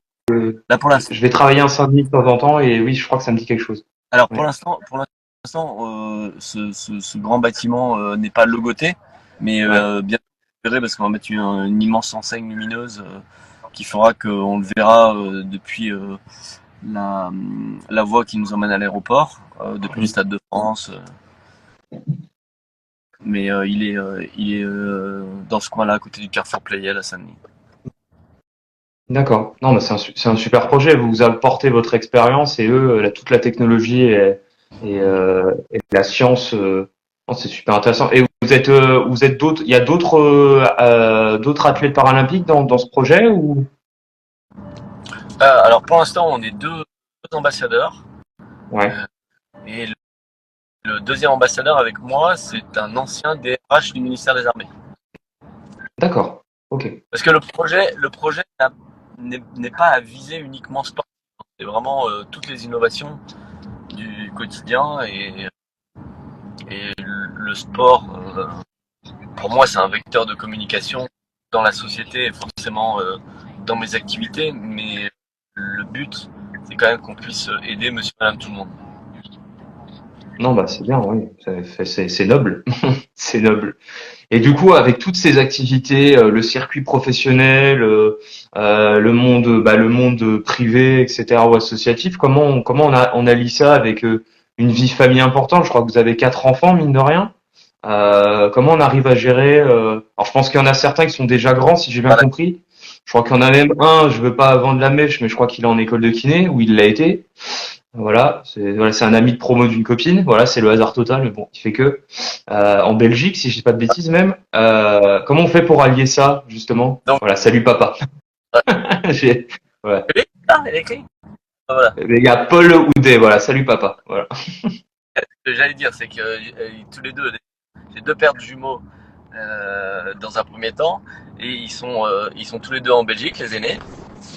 Là pour l'instant. Je vais travailler un samedi de temps en temps et oui, je crois que ça me dit quelque chose. Alors Ouais. pour l'instant, ce grand bâtiment n'est pas logoté, mais Ouais. bien repéré parce qu'on va mettre une immense enseigne lumineuse qui fera qu'on le verra depuis la voie qui nous emmène à l'aéroport, depuis le Stade de France. Mais il est dans ce coin-là, à côté du Carrefour Playel à Saint-Denis. D'accord. Non, mais c'est un super projet. Vous apportez votre expérience et eux, toute la technologie et la science. Non, c'est super intéressant. Et vous êtes d'autres. Il y a d'autres athlètes paralympiques dans ce projet ou? Alors pour l'instant, on est deux ambassadeurs. Ouais. Et le deuxième ambassadeur avec moi, c'est un ancien DRH du ministère des Armées. D'accord. Ok. Parce que le projet n'est pas à viser uniquement sport. C'est vraiment toutes les innovations du quotidien et le sport. Pour moi, c'est un vecteur de communication dans la société et forcément dans mes activités. Mais le but, c'est quand même qu'on puisse aider monsieur, madame, tout le monde. Non, bah c'est bien, oui. C'est noble. C'est noble. Et du coup, avec toutes ces activités, le circuit professionnel, le monde privé, etc., ou associatif, comment on allie ça avec une vie famille importante? Je crois que vous avez 4 enfants, mine de rien. Comment on arrive à gérer Alors, je pense qu'il y en a certains qui sont déjà grands, si j'ai bien Voilà. compris. Je crois qu'il y en a même un, je veux pas vendre la mèche, mais je crois qu'il est en école de kiné, ou il l'a été. Voilà, c'est un ami de promo d'une copine. Voilà, c'est le hasard total, mais bon, il fait que en Belgique, si je dis pas de bêtises même. Comment on fait pour allier ça, justement? Donc, Voilà, salut papa. J'ai- ouais. elle est écrite. Voilà. Il y a Paul Houdet, voilà, salut papa. Voilà. Ce que j'allais dire, c'est que tous les deux, j'ai 2 paires de jumeaux dans un premier temps, et ils sont tous les deux en Belgique, les aînés.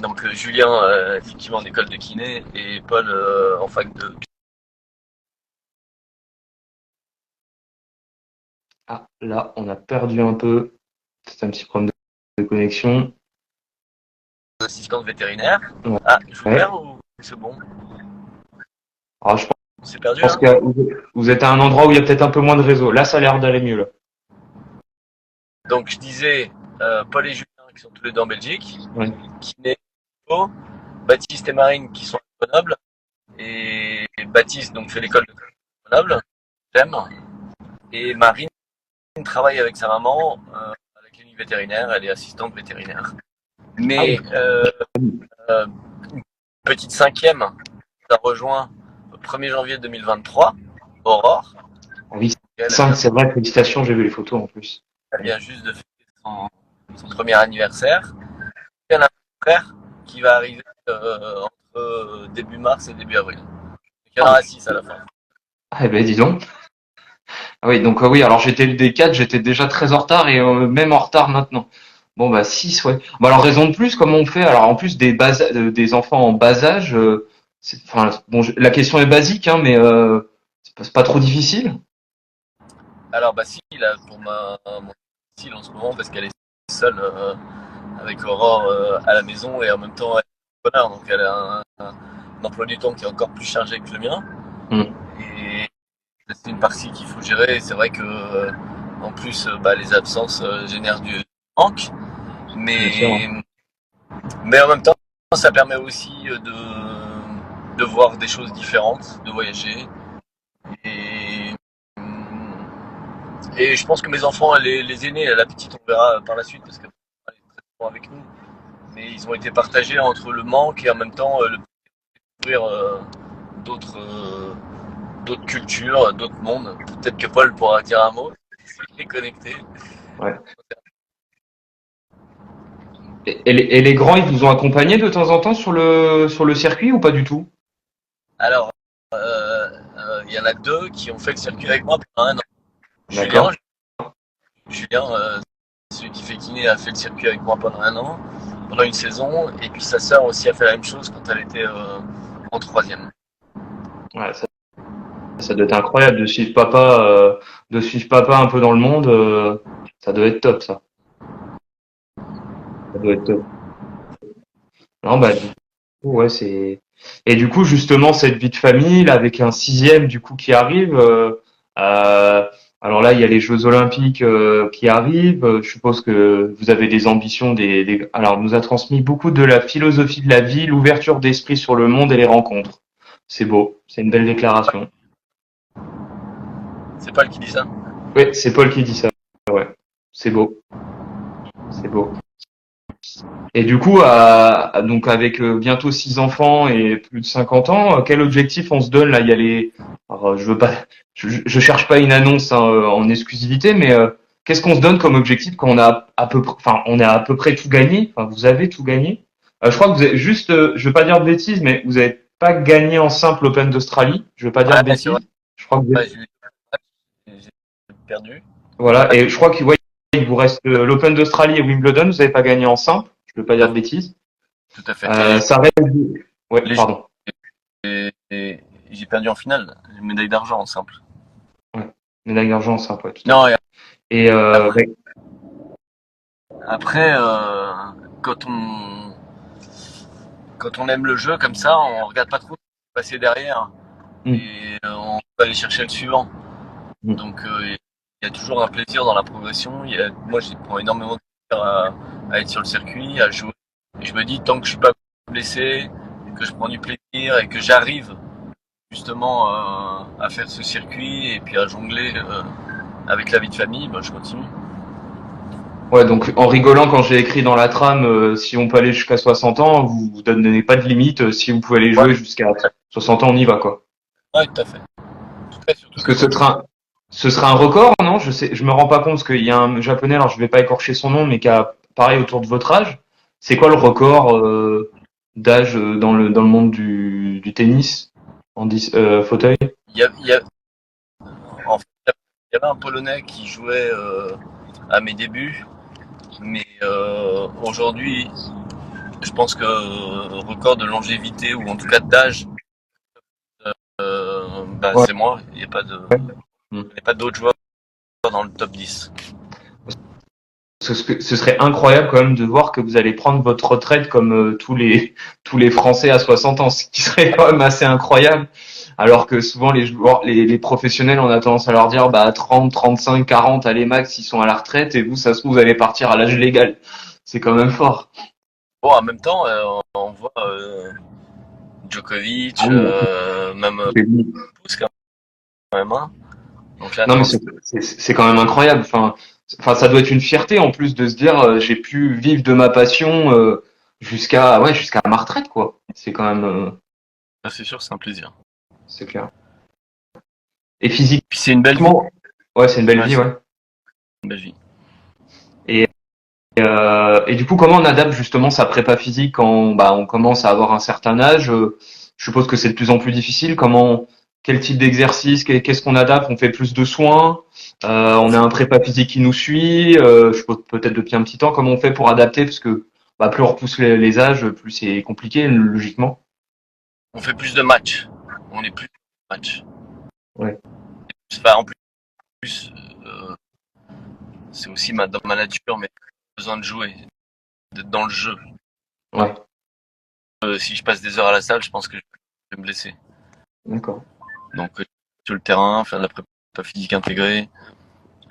Donc Julien, effectivement en école de kiné, et Paul en fac de Ah, là, on a perdu un peu. C'est un petit problème de connexion. assistante vétérinaire. Ouais. Ah, je vous Ouais. perds ou c'est bon? Alors, je On s'est perdu pense là? que vous êtes à un endroit où il y a peut-être un peu moins de réseau. Là, ça a l'air d'aller mieux, là. Donc je disais, Paul et Julien qui sont tous les deux en Belgique, Ouais. kiné, Baptiste et Marine qui sont à Grenoble, et Baptiste donc fait l'école de Grenoble, j'aime, et Marine travaille avec sa maman à la clinique vétérinaire, elle est assistante vétérinaire. Ah oui. Mais une petite cinquième, ça rejoint le 1er janvier 2023, Aurore. Ah oui, Elle 5, vient, c'est vrai, félicitations, j'ai vu les photos en plus. elle vient juste de fêter son premier anniversaire. Elle a un frère qui va arriver entre début mars et début avril. Donc, il y en aura 6 à la fin. Ah, eh ben, dis donc. Ah oui, donc oui, alors j'étais le D4, j'étais déjà très en retard et même en retard maintenant. Bon bah 6, ouais. Bah alors raison de plus, comment on fait? Alors en plus des enfants en bas âge, enfin bon, la question est basique, hein, mais c'est pas trop difficile. Alors, bah, si, là, pour mon style en ce moment, parce qu'elle est seule avec Aurore à la maison et en même temps, elle est bonheur, donc elle a un emploi du temps qui est encore plus chargé que le mien. Hmm. Et c'est une partie qu'il faut gérer. Et c'est vrai que, en plus, bah, les absences génèrent du manque. Bien sûr. Mais en même temps, ça permet aussi de voir des choses différentes, de voyager. Et, et je pense que mes enfants, les aînés, la petite, on verra par la suite parce qu'elle est très souvent avec nous. Mais ils ont été partagés entre le manque et en même temps le découvrir d'autres d'autres cultures, d'autres mondes. Peut-être que Paul pourra dire un mot s'il est connecté. Ouais. Et les grands, ils vous ont accompagné de temps en temps sur le circuit ou pas du tout? Alors, il y en a 2 qui ont fait le circuit avec moi pendant un an. Julien, D'accord. Julien celui qui fait kiné, a fait le circuit avec moi pendant un an, pendant une saison. Et puis sa sœur aussi a fait la même chose quand elle était en troisième. Ouais, ça doit être incroyable de suivre papa un peu dans le monde. Ça doit être top, ça. Ça doit être top. Non, bah, du coup, ouais, c'est. Et du coup, justement, cette vie de famille, là, avec un sixième, du coup, qui arrive. Euh, alors là, il y a les Jeux Olympiques qui arrivent. Je suppose que vous avez des ambitions. Alors, on nous a transmis beaucoup de la philosophie de la vie, l'ouverture d'esprit sur le monde et les rencontres. C'est beau. C'est une belle déclaration. C'est Paul qui dit ça. Oui, c'est Paul qui dit ça. Ouais, c'est beau. C'est beau. Et du coup, donc avec bientôt 6 enfants et plus de 50 ans, quel objectif on se donne là? Il y a les, alors, je veux pas, je cherche pas une annonce hein, en exclusivité, mais qu'est-ce qu'on se donne comme objectif quand on a à peu près, enfin, on a à peu près tout gagné. Enfin, vous avez tout gagné. Je crois que vous avez juste, je veux pas dire de bêtises, mais vous avez pas gagné en simple Open d'Australie. Je veux pas dire de Ouais, c'est vrai. bêtises. Je crois que vous Ouais, êtes, j'ai perdu. voilà. Et je crois qu'il ouais, il vous reste l'Open d'Australie et Wimbledon. Vous avez pas gagné en simple. Je veux pas Tout dire à de fait. bêtises. Tout à fait. Et Ça reste. Ouais, les, pardon. j'ai perdu en finale. J'ai une médaille d'argent en simple. Ouais. Médaille d'argent, ça, ouais, tout à Non, fait. et Et après, ouais, après quand on quand on aime le jeu comme ça, on regarde pas trop ce qui se passer derrière et on peut aller chercher le suivant. Donc il y a toujours un plaisir dans la progression. Moi, j'y prends énormément de plaisir à être sur le circuit, à jouer. Et je me dis, tant que je suis pas blessé, que je prends du plaisir et que j'arrive justement à faire ce circuit et puis à jongler avec la vie de famille, ben, je continue. Ouais, donc en rigolant, quand j'ai écrit dans la trame, si on peut aller jusqu'à 60 ans, vous donnez pas de limite. Si vous pouvez aller jouer jusqu'à 60 ans, on y va, quoi. Ouais, tout à fait. Parce que ce sera un record, non? Je me rends pas compte parce qu'il y a un japonais, alors je vais pas écorcher son nom, mais qui a pareil autour de votre âge. C'est quoi le record d'âge dans le monde du tennis en fauteuil? En fait, il y avait un Polonais qui jouait à mes débuts, mais aujourd'hui, je pense que record de longévité ou en tout cas d'âge, Ouais. c'est moi. Il n'y a pas d'autres joueurs dans le top 10. Ce serait incroyable quand même de voir que vous allez prendre votre retraite comme tous les Français à 60 ans, ce qui serait quand même assez incroyable. Alors que souvent les joueurs, les professionnels, on a tendance à leur dire bah 30, 35, 40, allez max, ils sont à la retraite et vous, ça se trouve, vous allez partir à l'âge légal. C'est quand même fort. Bon, en même temps, on voit Djokovic, même Pouce quand même. Hein. Donc là, Non mais c'est quand même incroyable. Enfin, ça doit être une fierté en plus de se dire j'ai pu vivre de ma passion jusqu'à ma retraite quoi. C'est quand même c'est sûr, c'est un plaisir. c'est clair. Et physiquement, puis c'est une belle vie. Ouais, c'est une belle vie, ouais. Une belle vie. Et du coup, comment on adapte justement sa prépa physique quand on commence à avoir un certain âge? Je suppose que c'est de plus en plus difficile. Quel type d'exercice, qu'est-ce qu'on adapte? On fait plus de soins? On a un prépa physique qui nous suit? Je suppose peut-être depuis un petit temps. Comment on fait pour adapter? Parce que plus on repousse les âges, plus c'est compliqué logiquement. On fait plus de matchs. On est plus de matchs. Ouais. Enfin, en plus, c'est aussi dans ma nature, mais j'ai besoin de jouer, d'être dans le jeu. Ouais. Si je passe des heures à la salle, je pense que je vais me blesser. D'accord. Donc sur le terrain, faire de la prépa physique intégrée,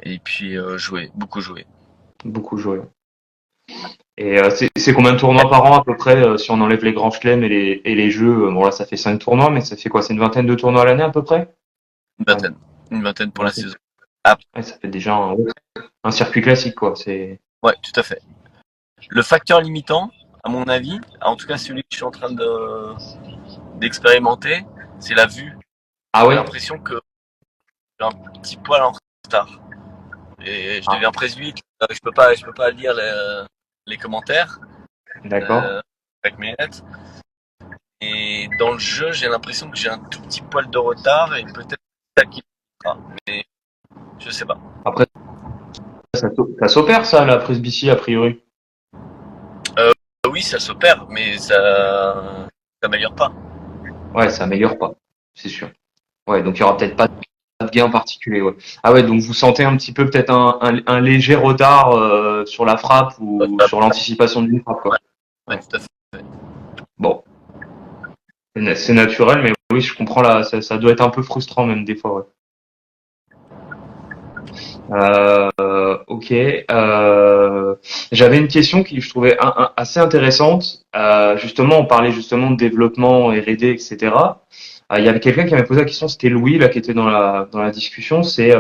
et puis jouer, beaucoup jouer. Beaucoup jouer. Et c'est combien de tournois par an à peu près si on enlève les grands chelems et les jeux? Bon là ça fait 5 tournois, mais ça fait quoi? C'est une vingtaine de tournois à l'année à peu près? Une vingtaine pour la saison. Ouais, ça fait déjà un circuit classique quoi. Ouais, tout à fait. Le facteur limitant, à mon avis, en tout cas celui que je suis en train d'expérimenter, c'est la vue. Ah ouais? J'ai l'impression que j'ai un petit poil en retard. Et je deviens presbyte, je peux pas lire les commentaires. D'accord. Avec mes lettres. Et dans le jeu, j'ai l'impression que j'ai un tout petit poil de retard et peut-être ça qui mais je sais pas. Après, ça s'opère ça, la presbytie a priori. Oui, ça s'opère, mais ça s'améliore pas. Ouais, ça améliore pas, c'est sûr. Ouais, donc il y aura peut-être pas de gain particulier. Ouais. Ah ouais, donc vous sentez un petit peu peut-être un léger retard sur la frappe ou sur l'anticipation d'une frappe quoi. Ouais, tout à fait. Bon, c'est naturel, mais oui, je comprends là, ça doit être un peu frustrant même des fois. Ouais. Ok. J'avais une question qui je trouvais assez intéressante. Justement, on parlait justement de développement, R&D, etc. Il y avait quelqu'un qui m'avait posé la question, c'était Louis là qui était dans la discussion. C'est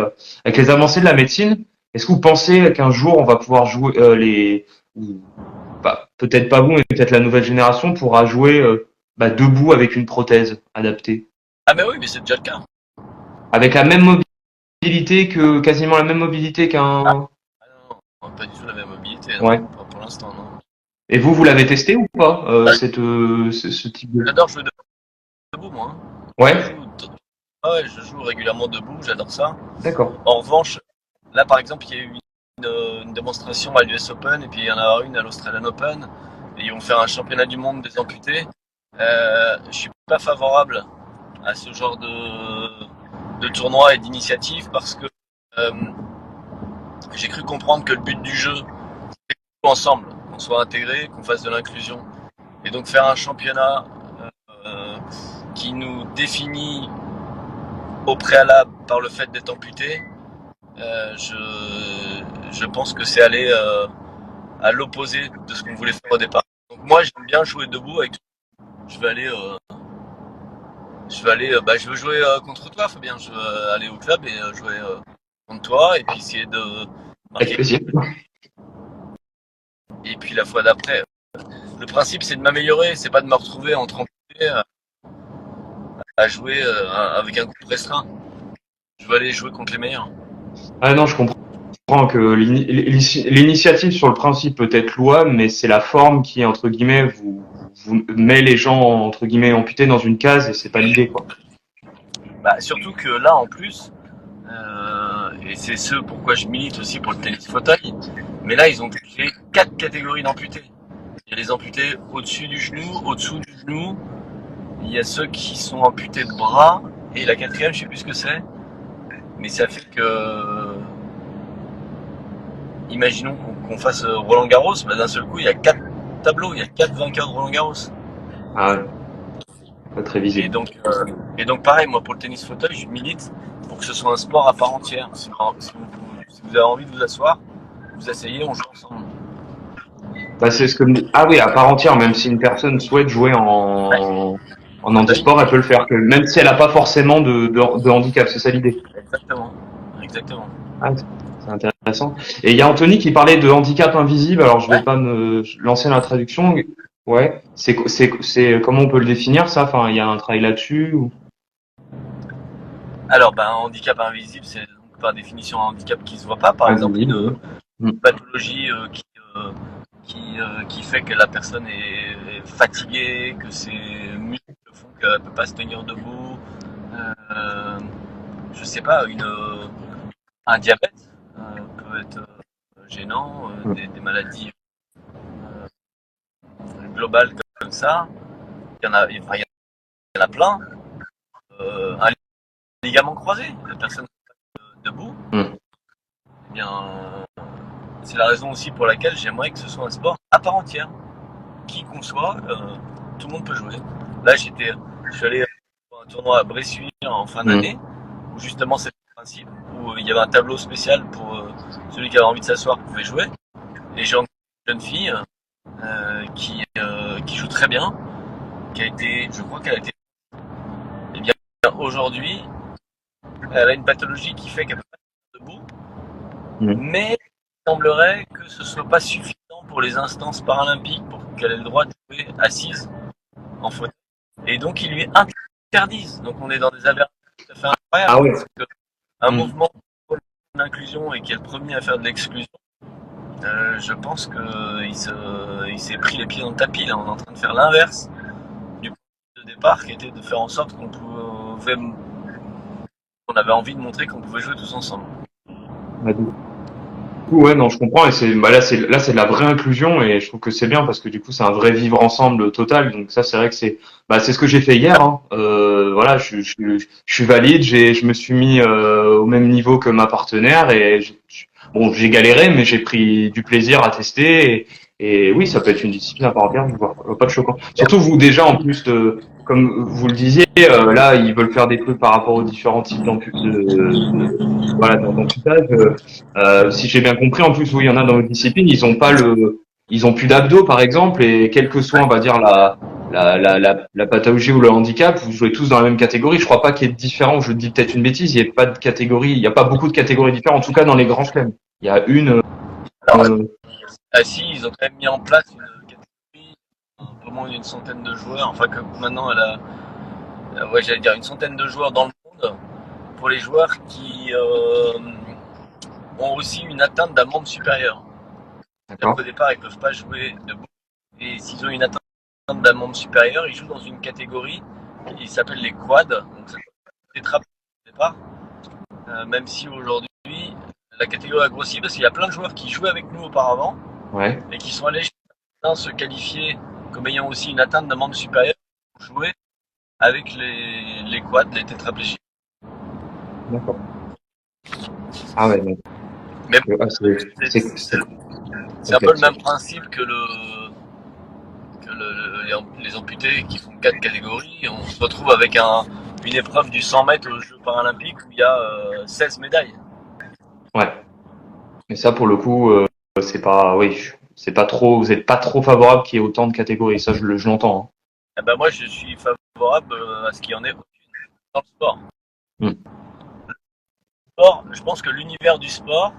avec les avancées de la médecine, est-ce que vous pensez qu'un jour on va pouvoir jouer peut-être pas vous, mais peut-être la nouvelle génération pourra jouer debout avec une prothèse adaptée, Ah mais oui, mais c'est déjà le cas. avec la même quasiment la même mobilité qu'un. Non, pas du tout la même mobilité. Non. Ouais. Pas pour l'instant, non. Et vous l'avez testé ou pas ce type de. J'adore jouer debout, moi. Ouais. Je joue régulièrement debout, j'adore ça. D'accord. En revanche, là par exemple, il y a eu une démonstration à l'US Open et puis il y en a une à l'Australian Open. Et ils vont faire un championnat du monde des amputés. Je suis pas favorable à ce genre de tournoi et d'initiative parce que j'ai cru comprendre que le but du jeu, c'est qu'on joue ensemble, qu'on soit intégrés, qu'on fasse de l'inclusion. Et donc faire un championnat qui nous définit au préalable par le fait d'être amputé, je pense que c'est aller à l'opposé de ce qu'on voulait faire au départ. Donc moi j'aime bien jouer debout avec. Je vais aller je veux jouer contre toi, Fabien. Je veux aller au club et jouer contre toi et puis essayer de Avec marquer. plaisir. Et puis la fois d'après, le principe c'est de m'améliorer, c'est pas de me retrouver en trempé à jouer avec un groupe restreint. Je veux aller jouer contre les meilleurs. Ah non, je comprends que l'initiative sur le principe peut être louable, mais c'est la forme qui, entre guillemets, vous met les gens, entre guillemets, amputés dans une case et c'est pas l'idée, quoi. Bah, surtout que là en plus, et c'est ce pourquoi je milite aussi pour le tennis fauteuil, mais là ils ont créé 4 catégories d'amputés. Il y a les amputés au-dessus du genou, au-dessous du genou, il y a ceux qui sont amputés de bras, et la quatrième je sais plus ce que c'est, mais ça fait que, imaginons qu'on fasse Roland Garros, bah, d'un seul coup il y a 4 tableaux, il y a 4 vainqueurs de Roland Garros. Ah ouais, pas très Et visible. donc pareil, moi pour le tennis fauteuil, je milite pour que ce soit un sport à part entière. Si vous avez envie de vous asseoir, vous asseyez, on joue ensemble. Bah, c'est ce que, ah oui, à part entière, même si une personne souhaite jouer en handisport, elle peut le faire, que même si elle n'a pas forcément de handicap, c'est ça l'idée. Exactement. Exactement. Ah, c'est intéressant. Et il y a Anthony qui parlait de handicap invisible. Alors, je vais Ouais. pas me lancer dans la traduction. Ouais. C'est comment on peut le définir, ça? Enfin, il y a un travail là-dessus ou... Alors, un handicap invisible, c'est donc par définition un handicap qui se voit pas. Par exemple, Invisible, une pathologie qui fait que la personne est fatiguée, que ses muscles font qu'elle ne peut pas se tenir debout. Je sais pas, un diabète peut être gênant, des maladies globales comme ça. Il y en a plein. Un ligament croisé, la personne debout. Eh bien, c'est la raison aussi pour laquelle j'aimerais que ce soit un sport à part entière. Qui qu'on soit, tout le monde peut jouer. Là, je suis allé pour un tournoi à Bressuire en fin d'année, où justement c'est le principe, où il y avait un tableau spécial pour celui qui avait envie de s'asseoir pouvait jouer. Et j'ai une jeune fille qui joue très bien, je crois qu'elle a été. Et bien aujourd'hui, elle a une pathologie qui fait qu'elle peut pas être debout, mais il semblerait que ce soit pas suffisant pour les instances paralympiques pour qu'elle ait le droit de jouer assise en fauteuil. Et donc ils lui interdisent. Donc on est dans des aberrations tout à fait incroyables. Ah ouais. Parce que un mouvement pour l'inclusion et qui est le premier à faire de l'exclusion, je pense qu'il s'est pris les pieds dans le tapis. Là, on est en train de faire l'inverse du point de départ, qui était de faire en sorte qu'on avait envie de montrer qu'on pouvait jouer tous ensemble. Ouais, non, je comprends. Et là, c'est de la vraie inclusion et je trouve que c'est bien parce que du coup, c'est un vrai vivre ensemble total. Donc ça, c'est vrai que c'est ce que j'ai fait hier. Hein. Voilà, je suis valide. Je me suis mis au même niveau que ma partenaire et bon, j'ai galéré, mais j'ai pris du plaisir à tester. Et oui, ça peut être une discipline à part entière. Je vois pas de choquant. Surtout vous déjà en plus comme vous le disiez, là, ils veulent faire des trucs par rapport aux différents types voilà, d'amputage. Si j'ai bien compris, en plus, oui, il y en a dans votre discipline, ils ont plus d'abdos, par exemple, et quel que soit, on va dire, la pathologie ou le handicap, vous jouez tous dans la même catégorie. Je crois pas qu'il y ait de différents, je dis peut-être une bêtise, il n'y a pas de catégorie, il n'y a pas beaucoup de catégories différentes, en tout cas dans les grands chelems. Il y a une, Si, ils ont quand même mis en place une catégorie, un peu moins d'une centaine de joueurs, enfin que maintenant j'allais dire une centaine de joueurs dans le monde, pour les joueurs qui ont aussi une atteinte d'un membre supérieur. d'accord. Au départ, ils ne peuvent pas jouer debout. Et s'ils ont une atteinte d'un membre supérieur, ils jouent dans une catégorie qui s'appelle les quads. Donc ça peut être au départ. Même si aujourd'hui, la catégorie a grossi parce qu'il y a plein de joueurs qui jouaient avec nous auparavant. Ouais. Et qui sont allés se qualifier comme ayant aussi une atteinte d'un membre supérieur pour jouer avec les quads, les tétraplégiques. D'accord. Ah ouais, donc. Mais C'est c'est un peu le même principe que les amputés qui font 4 catégories. On se retrouve avec une épreuve du 100 mètres aux Jeux paralympiques où il y a 16 médailles. Ouais. Mais ça, pour le coup, c'est pas, c'est pas trop, vous êtes pas trop favorable qu'il y ait autant de catégories. Ça, je l'entends. Hein. Eh ben moi, je suis favorable à ce qu'il y en ait aucune dans le sport. Le sport, je pense que l'univers du sport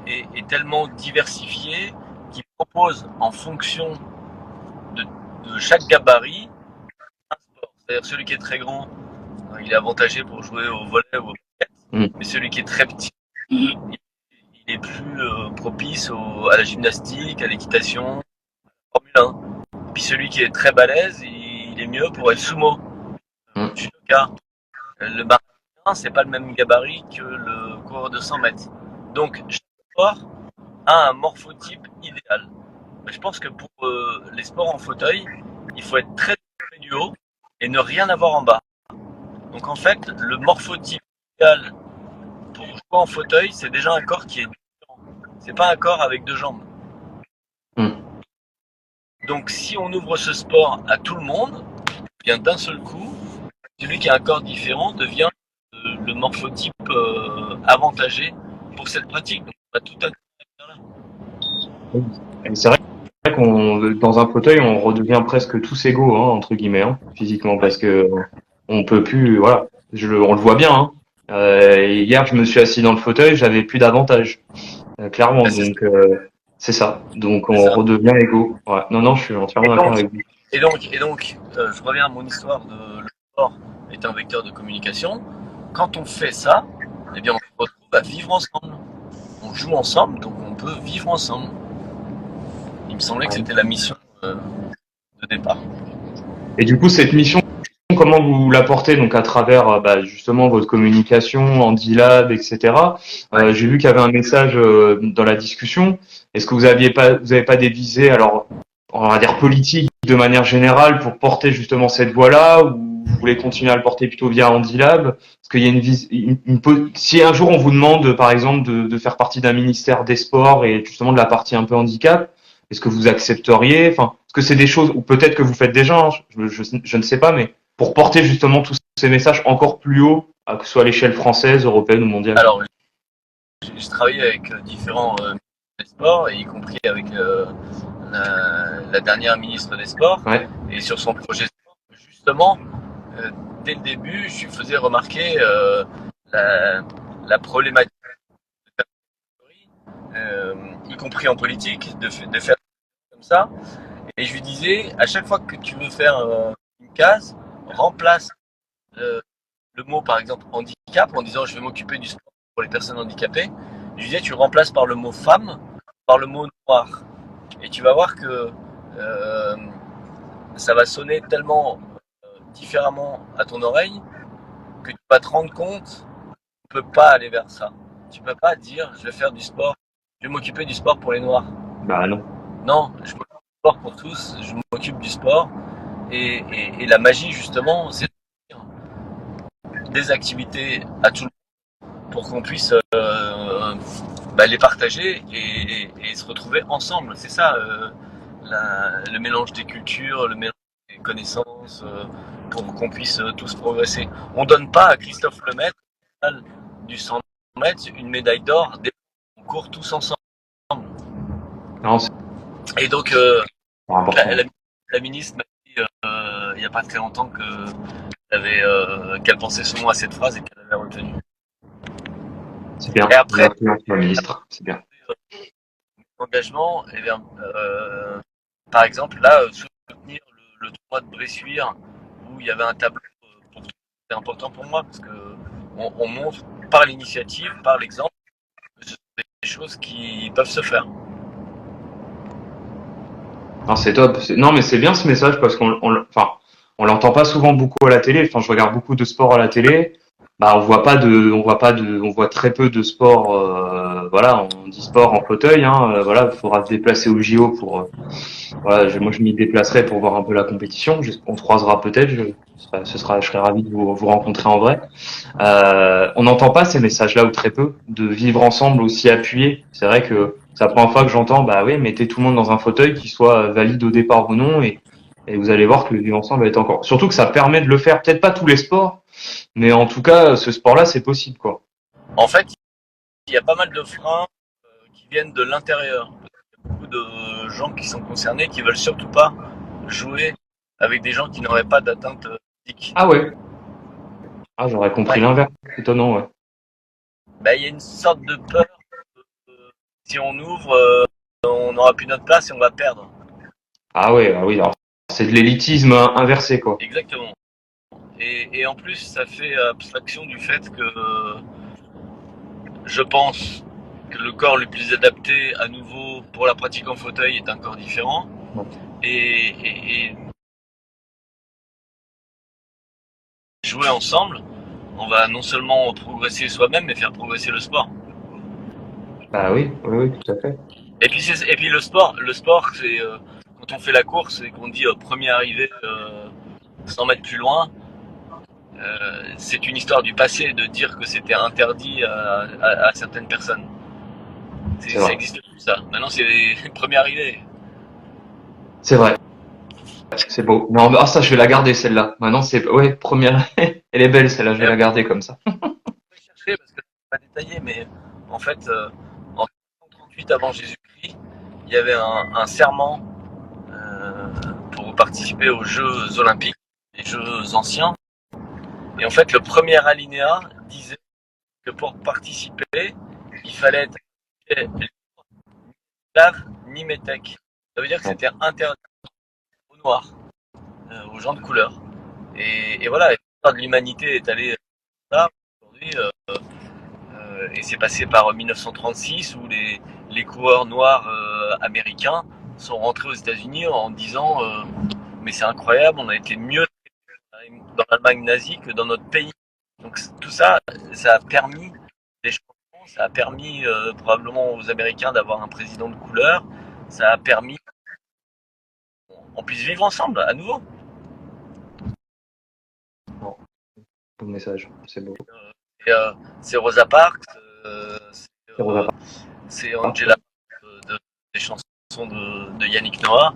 est tellement diversifié qu'il propose en fonction de chaque gabarit un sport. C'est-à-dire celui qui est très grand, il est avantagé pour jouer au volley ou au basket. Mais celui qui est très petit, il est plus propice à la gymnastique, à l'équitation, à la Formule 1. Puis celui qui est très balèze, il est mieux pour être sumo, judoka. Le marathon, c'est pas le même gabarit que le coureur de 100 mètres. Donc chaque sport a un morphotype idéal. Mais je pense que pour les sports en fauteuil, il faut être très du haut et ne rien avoir en bas. Donc en fait, le morphotype idéal pour jouer en fauteuil, c'est déjà un corps qui est différent. C'est pas un corps avec 2 jambes. Donc si on ouvre ce sport à tout le monde, bien d'un seul coup, celui qui a un corps différent devient le morphotype avantagé pour cette pratique. Donc on a tout un Et c'est vrai qu'on, dans un fauteuil, on redevient presque tous égaux, hein, entre guillemets, hein, physiquement, parce que on peut plus, voilà, on le voit bien. Hein. Hier, je me suis assis dans le fauteuil, j'avais plus d'avantage, clairement. Donc c'est ça. Donc on redevient égaux. Ouais. Non, je suis entièrement d'accord avec vous. Et donc, je reviens à mon histoire de le sport est un vecteur de communication. Quand on fait ça, eh bien, on se retrouve à vivre ensemble. On joue ensemble, donc on peut vivre ensemble. Il me semblait que c'était la mission de départ. Et du coup, cette mission, comment vous la portez donc à travers justement votre communication, Handilab, etc. J'ai vu qu'il y avait un message dans la discussion. Est-ce que vous avez pas des visées, alors on va dire politiques de manière générale, pour porter justement cette voie-là, ou vous voulez continuer à le porter plutôt via Handilab? Parce qu'il y a si un jour on vous demande par exemple de faire partie d'un ministère des Sports et justement de la partie un peu handicap, est-ce que vous accepteriez? Enfin, est-ce que c'est des choses, ou peut-être que vous faites déjà, hein, je ne sais pas, mais pour porter justement tous ces messages encore plus haut, que ce soit à l'échelle française, européenne ou mondiale? Alors, j'ai travaillé avec différents ministres des Sports, y compris avec la dernière ministre des Sports, et sur son projet sport, justement, dès le début, je lui faisais remarquer la problématique, y compris en politique, de faire comme ça. Et je lui disais, à chaque fois que tu veux faire une case, remplace le mot, par exemple, handicap, en disant je vais m'occuper du sport pour les personnes handicapées. Je lui disais, tu remplaces par le mot femme, par le mot noir. Et tu vas voir que ça va sonner tellement différemment à ton oreille que tu vas te rendre compte que tu ne peux pas aller vers ça. Tu ne peux pas dire je vais faire du sport, je vais m'occuper du sport pour les noirs. Bah non. Non, je m'occupe du sport pour tous, je m'occupe du sport. Et la magie, justement, c'est de faire des activités à tout le monde pour qu'on puisse les partager et se retrouver ensemble. C'est ça, le mélange des cultures, le mélange des connaissances, pour qu'on puisse tous progresser. On ne donne pas à Christophe Lemaitre, du 100 mètres, une médaille d'or, on court tous ensemble. Non, et donc, la ministre m'a dit il n'y a pas très longtemps qu'elle pensait souvent à cette phrase et qu'elle avait retenu. C'est bien. Et après, la ministre, c'est bien. Engagement, eh bien, par exemple, là, soutenir le tournoi de Bressuire, où il y avait un tableau, c'était important pour moi, parce qu'on montre par l'initiative, par l'exemple, que ce sont des choses qui peuvent se faire. Non, c'est top. Non, mais c'est bien ce message parce qu'on l'entend pas souvent beaucoup à la télé. Enfin, je regarde beaucoup de sport à la télé. On voit très peu de sport voilà, on dit sport en fauteuil, hein, voilà, il faudra se déplacer au JO pour, voilà, moi je m'y déplacerai pour voir un peu la compétition. On se croisera peut-être, je serais ravi de vous rencontrer en vrai. On n'entend pas ces messages-là ou très peu, de vivre ensemble aussi appuyé. C'est vrai que c'est la première fois que j'entends, bah oui, mettez tout le monde dans un fauteuil qui soit valide au départ ou non, et vous allez voir que le vivre ensemble va être encore. Surtout que ça permet de le faire, peut-être pas tous les sports, mais en tout cas, ce sport-là, c'est possible, quoi. En fait, il y a pas mal de freins qui viennent de l'intérieur. Il y a beaucoup de gens qui sont concernés qui veulent surtout pas jouer avec des gens qui n'auraient pas d'atteinte physique. Ah ouais. Ah, j'aurais compris l'inverse. Étonnant, ouais. Bah, il y a une sorte de peur. Si on ouvre, on n'aura plus notre place et on va perdre. Ah ouais, ah oui, alors c'est de l'élitisme inversé, quoi. Exactement. Et en plus, ça fait abstraction du fait que je pense que le corps le plus adapté à nouveau pour la pratique en fauteuil est un corps différent. Et jouer ensemble, on va non seulement progresser soi-même, mais faire progresser le sport. Bah oui, oui, oui, tout à fait. Et puis le sport, c'est quand on fait la course et qu'on dit premier arrivé 100 mètres plus loin, c'est une histoire du passé de dire que c'était interdit à certaines personnes. Ça existe plus ça. Maintenant c'est les premiers arrivés. C'est vrai. C'est beau. Non, mais, ça, je vais la garder, celle-là. Maintenant, c'est, ouais, première. Elle est belle, celle-là, je vais la garder comme ça. Je vais chercher parce que c'est pas détaillé, mais en fait, en 38 avant Jésus-Christ, il y avait un serment pour participer aux Jeux Olympiques, les Jeux anciens. Et en fait, le premier alinéa disait que pour participer, il fallait être ni esclave ni métèque. Ça veut dire que c'était interdit aux Noirs, aux gens de couleur. Et voilà, l'histoire de l'humanité est allée là aujourd'hui. Et c'est passé par 1936 où les coureurs noirs américains sont rentrés aux États-Unis en disant mais c'est incroyable, on a été mieux dans l'Allemagne nazie que dans notre pays. Donc tout ça, ça a permis des changements, ça a permis probablement aux Américains d'avoir un président de couleur, ça a permis qu'on puisse vivre ensemble à nouveau. Bon message, c'est beau. C'est Rosa Parks, Rosa c'est Angela des chansons de Yannick Noah.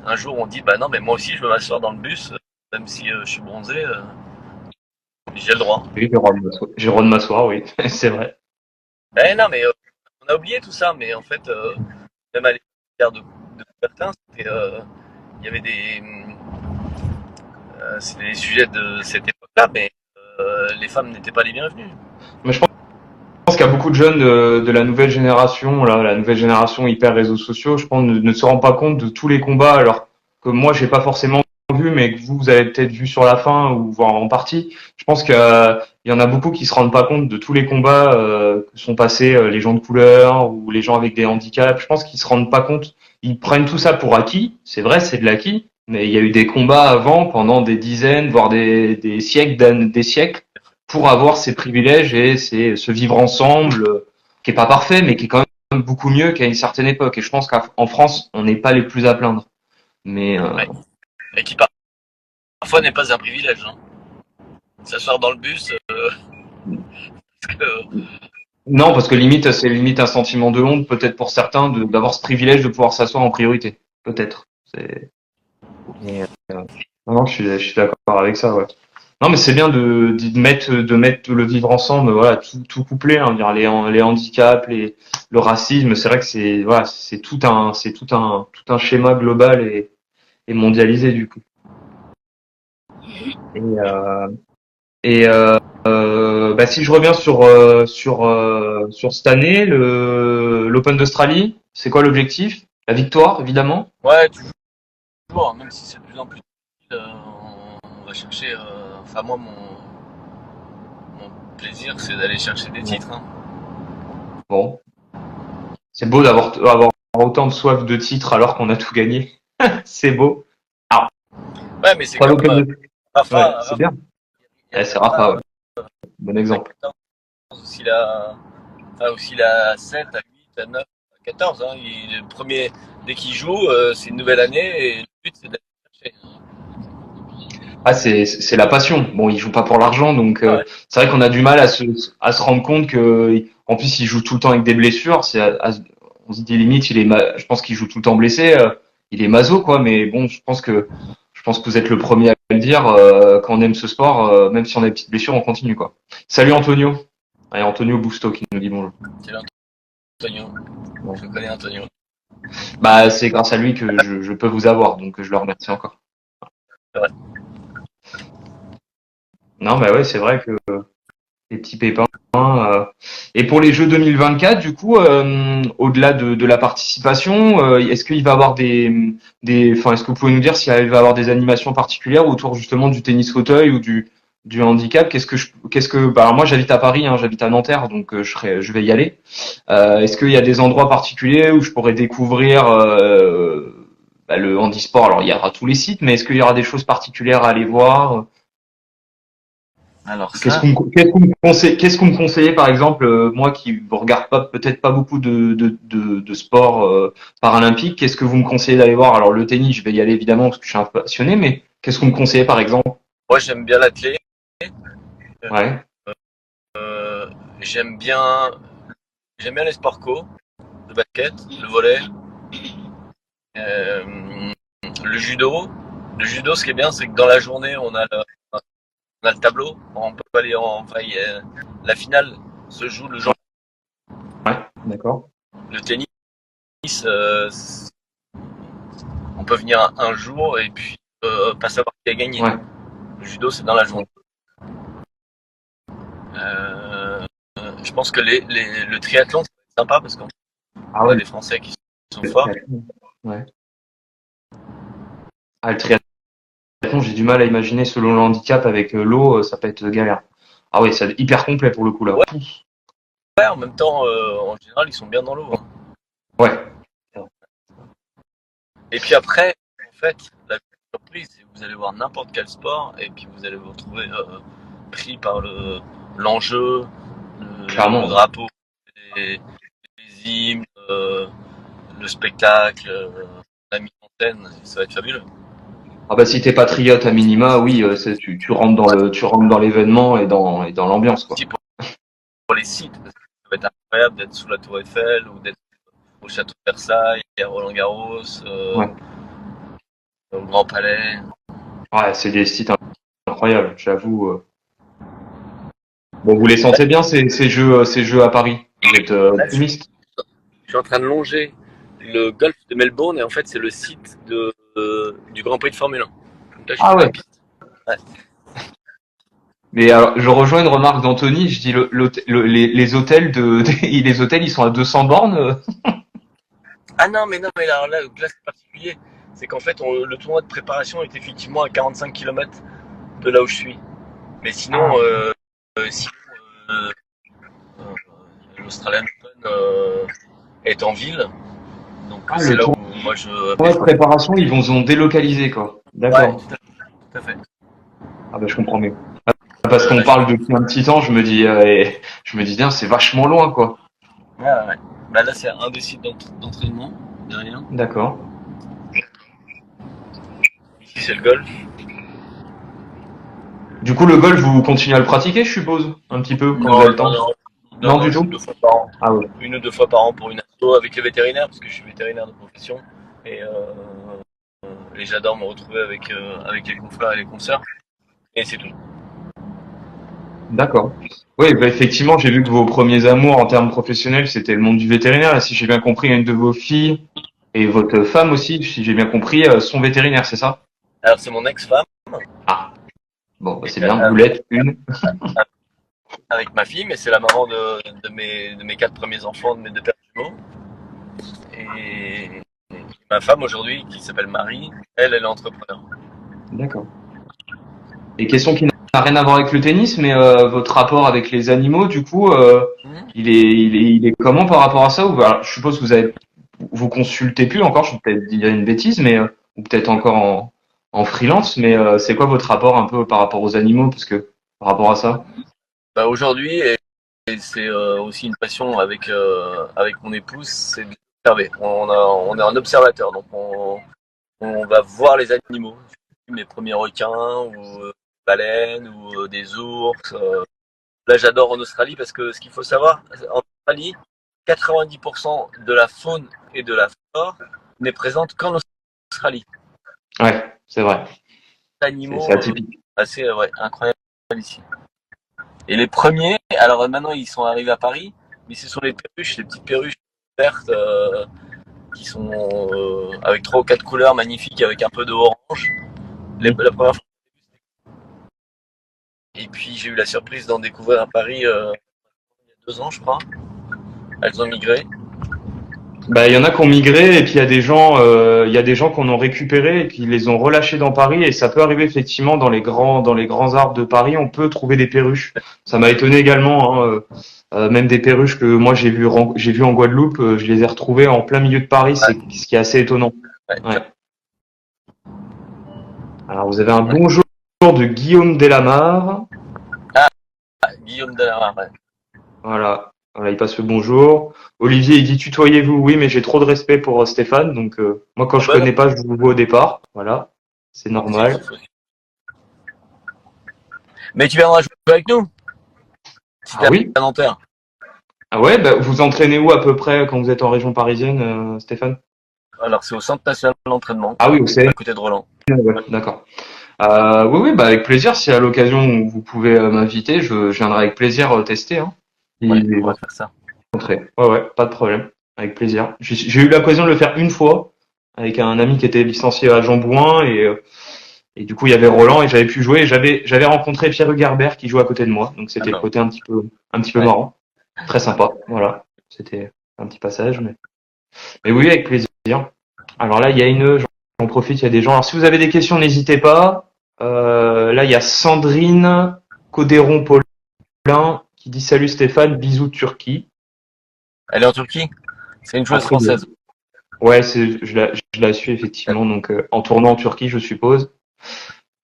Un jour on dit bah non mais moi aussi je veux m'asseoir dans le bus même si je suis bronzé j'ai le droit. Oui, j'ai le droit de m'asseoir, oui, c'est vrai. Non mais on a oublié tout ça, mais en fait même à l'égard de certains il y avait c'était des sujets de cette époque-là, mais les femmes n'étaient pas les bienvenues. Mais je pense qu'il y a beaucoup de jeunes de la nouvelle génération, là, la nouvelle génération hyper réseaux sociaux, je pense, ne se rend pas compte de tous les combats, alors que moi, j'ai pas forcément vu, mais que vous avez peut-être vu sur la fin ou voire en partie. Je pense qu'il y en a beaucoup qui se rendent pas compte de tous les combats que sont passés les gens de couleur ou les gens avec des handicaps. Je pense qu'ils se rendent pas compte. Ils prennent tout ça pour acquis. C'est vrai, c'est de l'acquis, mais il y a eu des combats avant pendant des dizaines, voire des siècles, des siècles, pour avoir ces privilèges et ce vivre ensemble qui est pas parfait, mais qui est quand même beaucoup mieux qu'à une certaine époque. Et je pense qu'en France, on n'est pas les plus à plaindre. Mais ouais. Et qui parfois n'est pas un privilège. Hein. S'asseoir dans le bus, parce que... Non, parce que limite, c'est limite un sentiment de honte, peut-être pour certains, d'avoir ce privilège de pouvoir s'asseoir en priorité. Peut-être. Mais, non, je suis d'accord avec ça, ouais. Non, mais c'est bien de mettre le vivre ensemble, voilà, tout couplé, hein, dire les handicaps, le racisme, c'est vrai que c'est, voilà, c'est tout un schéma global et mondialisé, du coup. Bah, si je reviens sur cette année, l'Open d'Australie, c'est quoi l'objectif? La victoire, évidemment. Ouais, toujours, même si c'est de plus en plus difficile, on va chercher. Enfin, moi, mon plaisir, c'est d'aller chercher des titres. Hein. Bon, c'est beau avoir autant de soif de titres alors qu'on a tout gagné. C'est beau. Alors, ouais, mais c'est pas comme Rafa. Ouais, c'est bien. C'est Rafa, ouais. Bon exemple. Aussi la aussi à 7, à 8, à 9, à 14. Hein. Le premier, dès qu'il joue, c'est une nouvelle année et le but c'est d'aller chercher. Ah, c'est la passion. Bon, il joue pas pour l'argent, donc Ah ouais. c'est vrai qu'on a du mal à se rendre compte que, en plus, il joue tout le temps avec des blessures. On se dit limite, je pense qu'il joue tout le temps blessé. Il est maso, quoi. Mais bon, je pense que vous êtes le premier à le dire. Quand on aime ce sport, même si on a des petites blessures, on continue, quoi. Salut Antonio. Allez, Antonio Busto qui nous dit bonjour. C'est Antonio. Bon. Je connais Antonio. Bah, c'est grâce à lui que je peux vous avoir, donc je le remercie encore. C'est vrai. Non, bah ouais, c'est vrai que les petits pépins. Et pour les Jeux 2024, du coup, au-delà de la participation, est-ce qu'il va y avoir enfin, est-ce que vous pouvez nous dire s'il va y avoir des animations particulières autour justement du tennis fauteuil ou du handicap? Bah, alors moi j'habite à Paris, hein, j'habite à Nanterre, donc je vais y aller. Est-ce qu'il y a des endroits particuliers où je pourrais découvrir bah, le handisport? Alors il y aura tous les sites, mais est-ce qu'il y aura des choses particulières à aller voir? Alors ça, Qu'est-ce que vous me conseillez, par exemple, moi qui ne regarde pas peut-être pas beaucoup de sport paralympique, qu'est-ce que vous me conseillez d'aller voir? Alors le tennis, je vais y aller évidemment parce que je suis un passionné, mais qu'est-ce que vous me conseillez par exemple? moi j'aime bien l'athlé. Ouais, Euh, j'aime bien, j'aime bien les sports co, le basket, le volley, euh, le judo. Le judo, ce qui est bien, c'est que dans la journée, on a le tableau. On peut aller la finale se joue le jour. ouais, d'accord. Le tennis, euh, on peut venir un jour et puis pas savoir qui a gagné. Ouais, Le judo, c'est dans la journée. Je pense que le triathlon, c'est sympa parce qu'on ah a ouais, des Français qui sont le forts. triathlon. Ouais. Ah, le triathlon, j'ai du mal à imaginer selon le handicap avec l'eau, ça peut être galère. Ah ouais, c'est hyper complet pour le coup là. Ouais, ouais, en même temps, en général, ils sont bien dans l'eau. Hein. Ouais, Et puis après, en fait, la surprise, c'est que vous allez voir n'importe quel sport et puis vous allez vous retrouver pris par l'enjeu, le clairement. drapeau, les hymnes, le spectacle, la mise en scène, ça va être fabuleux. Ah bah si t'es patriote à minima, oui, tu rentres tu rentres dans l'événement et dans l'ambiance quoi. Aussi pour les sites, parce que ça va être incroyable d'être sous la Tour Eiffel ou d'être au château de Versailles, à Roland-Garros, Ouais, au Grand Palais. ouais, c'est des sites incroyables, j'avoue. Bon, vous les sentez bien ces jeux à Paris? Vous êtes Là, optimiste? je suis en train de longer le golfe de Melbourne et en fait, c'est le site du Grand Prix de Formule 1. Donc là, je suis Ah sur la ouais. piste. Ouais. Mais alors, je rejoins une remarque d'Anthony. Je dis les hôtels les hôtels, ils sont à 200 bornes. Ah non, mais là c'est particulier. C'est qu'en fait, le tournoi de préparation est effectivement à 45 km de là où je suis. Mais sinon, Ah. sinon euh, l'Australian Open est en ville. Donc Ah, c'est le là où tournoi moi je. de préparation, ils ont délocalisé quoi. Ouais, D'accord. tout à fait. Ah bah je comprends mieux. Parce qu'on Là, je... parle depuis un petit temps, je me dis tiens, c'est vachement loin quoi. ouais, ouais. Bah, là, c'est un des sites d'entraînement, derrière. D'accord. Ici, c'est le golf. Du coup, le golf, vous continuez à le pratiquer, je suppose, un petit peu quand vous avez Non, le non, temps. non. Non, Non, non, du je suis tout. 2 fois par an. Ah ouais. 1 ou 2 fois par an pour une asso avec les vétérinaires, parce que je suis vétérinaire de profession. Et, et j'adore me retrouver avec les confrères et les consoeurs. Et c'est tout. D'accord. Oui, bah, effectivement, j'ai vu que vos premiers amours en termes professionnels, c'était le monde du vétérinaire. Et si j'ai bien compris, une de vos filles et votre femme aussi, si j'ai bien compris, sont vétérinaires, c'est ça? Alors, c'est mon ex-femme, Ah, bon, bah, et c'est bien, vous avec, l'êtes une. avec ma fille, mais c'est la maman de mes 4 premiers enfants, de mes 2 pères jumeaux. Et ma femme aujourd'hui, qui s'appelle Marie, elle est entrepreneur. D'accord. Et question qui n'a rien à voir avec le tennis, mais votre rapport avec les animaux, du coup, Mhm. il est comment par rapport à ça? Ou, alors, je suppose que vous consultez plus encore, je vais peut-être dire une bêtise, mais ou peut-être encore en freelance, mais c'est quoi votre rapport un peu par rapport aux animaux, parce que par rapport à ça? Bah aujourd'hui, c'est aussi une passion avec mon épouse, c'est d'observer. On est un observateur, donc on va voir les animaux. Mes premiers requins ou baleines ou des ours. Là, j'adore en Australie parce que ce qu'il faut savoir, en Australie, 90% de la faune et de la flore n'est présente qu'en Australie. Ouais, c'est vrai. Animaux C'est atypique. assez incroyables ici. Et les premiers, alors maintenant ils sont arrivés à Paris, mais ce sont les perruches, les petites perruches vertes qui sont avec 3 ou 4 couleurs magnifiques avec un peu de orange. La première fois. Et puis j'ai eu la surprise d'en découvrir à Paris il y a 2 ans, je crois. Elles ont migré. Bah, il y en a qui ont migré et puis il y a des gens qu'on a récupérés et qui les ont relâchés dans Paris et ça peut arriver effectivement dans les grands arbres de Paris, on peut trouver des perruches. Ça m'a étonné également, hein, même des perruches que moi j'ai vu en Guadeloupe, je les ai retrouvées en plein milieu de Paris, c'est ce qui est assez étonnant. Ouais. Alors vous avez un bonjour de Guillaume Delamare. Guillaume Delamare, ouais. Voilà, il passe le bonjour. Olivier, il dit tutoyez-vous, oui, mais j'ai trop de respect pour Stéphane, donc moi quand je connais pas, je vous vois au départ, voilà, c'est normal. Mais tu viendras jouer avec nous si t'es oui. à Nanterre. Ah ouais, bah, vous entraînez où à peu près quand vous êtes en région parisienne, Stéphane? Alors c'est au Centre National d'Entraînement. Ah oui, au CN. À côté de Roland. Ouais, d'accord. Oui, bah avec plaisir, si à l'occasion vous pouvez m'inviter, je viendrai avec plaisir tester. Hein. Ouais, on va faire ça. Ouais, pas de problème, avec plaisir. J'ai eu l'occasion de le faire une fois avec un ami qui était licencié à Jean-Bouin et du coup il y avait Roland et j'avais pu jouer et j'avais rencontré Pierre Hugerbert qui jouait à côté de moi, donc c'était le côté un petit peu marrant, très sympa. Voilà, c'était un petit passage, mais oui, avec plaisir. Alors là, il y a j'en profite, il y a des gens. Alors si vous avez des questions, n'hésitez pas. Là, il y a Sandrine Codéron-Paulin qui dit salut Stéphane, bisous de Turquie. Elle est en Turquie? C'est une joueuse française. Ouais, je la suis effectivement, donc en tournant en Turquie, je suppose.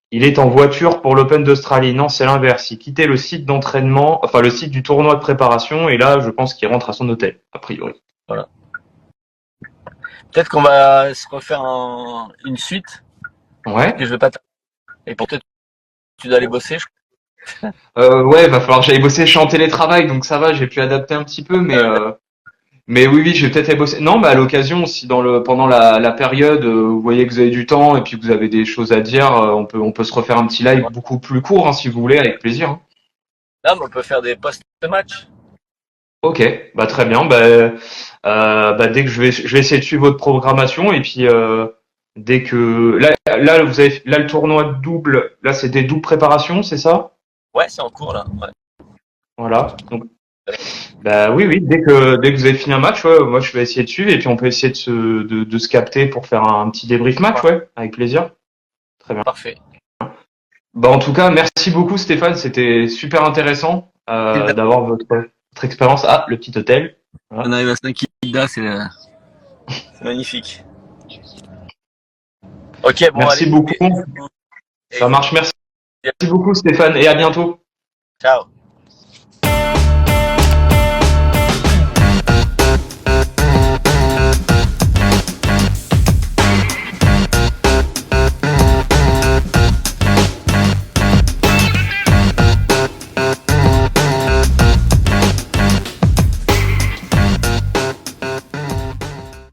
Il est en voiture pour l'Open d'Australie. Non, c'est l'inverse. Il quittait le site d'entraînement, enfin le site du tournoi de préparation, et là, je pense qu'il rentre à son hôtel, a priori. Voilà. Peut-être qu'on va se refaire une suite. Ouais. Que je vais pas. Et peut-être tu dois aller bosser. Ouais, va falloir que j'aille bosser. Je suis en télétravail, donc ça va, j'ai pu adapter un petit peu, mais oui, je vais peut-être aller bosser. Non, bah à l'occasion, si pendant la période, vous voyez que vous avez du temps et puis que vous avez des choses à dire, on peut se refaire un petit live beaucoup plus court, hein, si vous voulez, avec plaisir. Hein. Là, on peut faire des post-match. Ok, bah très bien. Dès que je vais essayer de suivre votre programmation et puis dès que là vous avez là le tournoi de double, là c'est des doubles préparations, c'est ça? Ouais, c'est en cours là. Ouais. Voilà. Donc bah oui, dès que vous avez fini un match, ouais, moi je vais essayer de suivre et puis on peut essayer de se capter pour faire un petit débrief match, ouais, avec plaisir. Très bien. Parfait. Bah en tout cas, merci beaucoup Stéphane, c'était super intéressant d'avoir votre expérience. Ah, le petit hôtel. Voilà. On arrive à Saint-Kilda, c'est magnifique. Ok, bon, merci allez. beaucoup. Ça marche, merci. Merci beaucoup Stéphane et à bientôt. Ciao.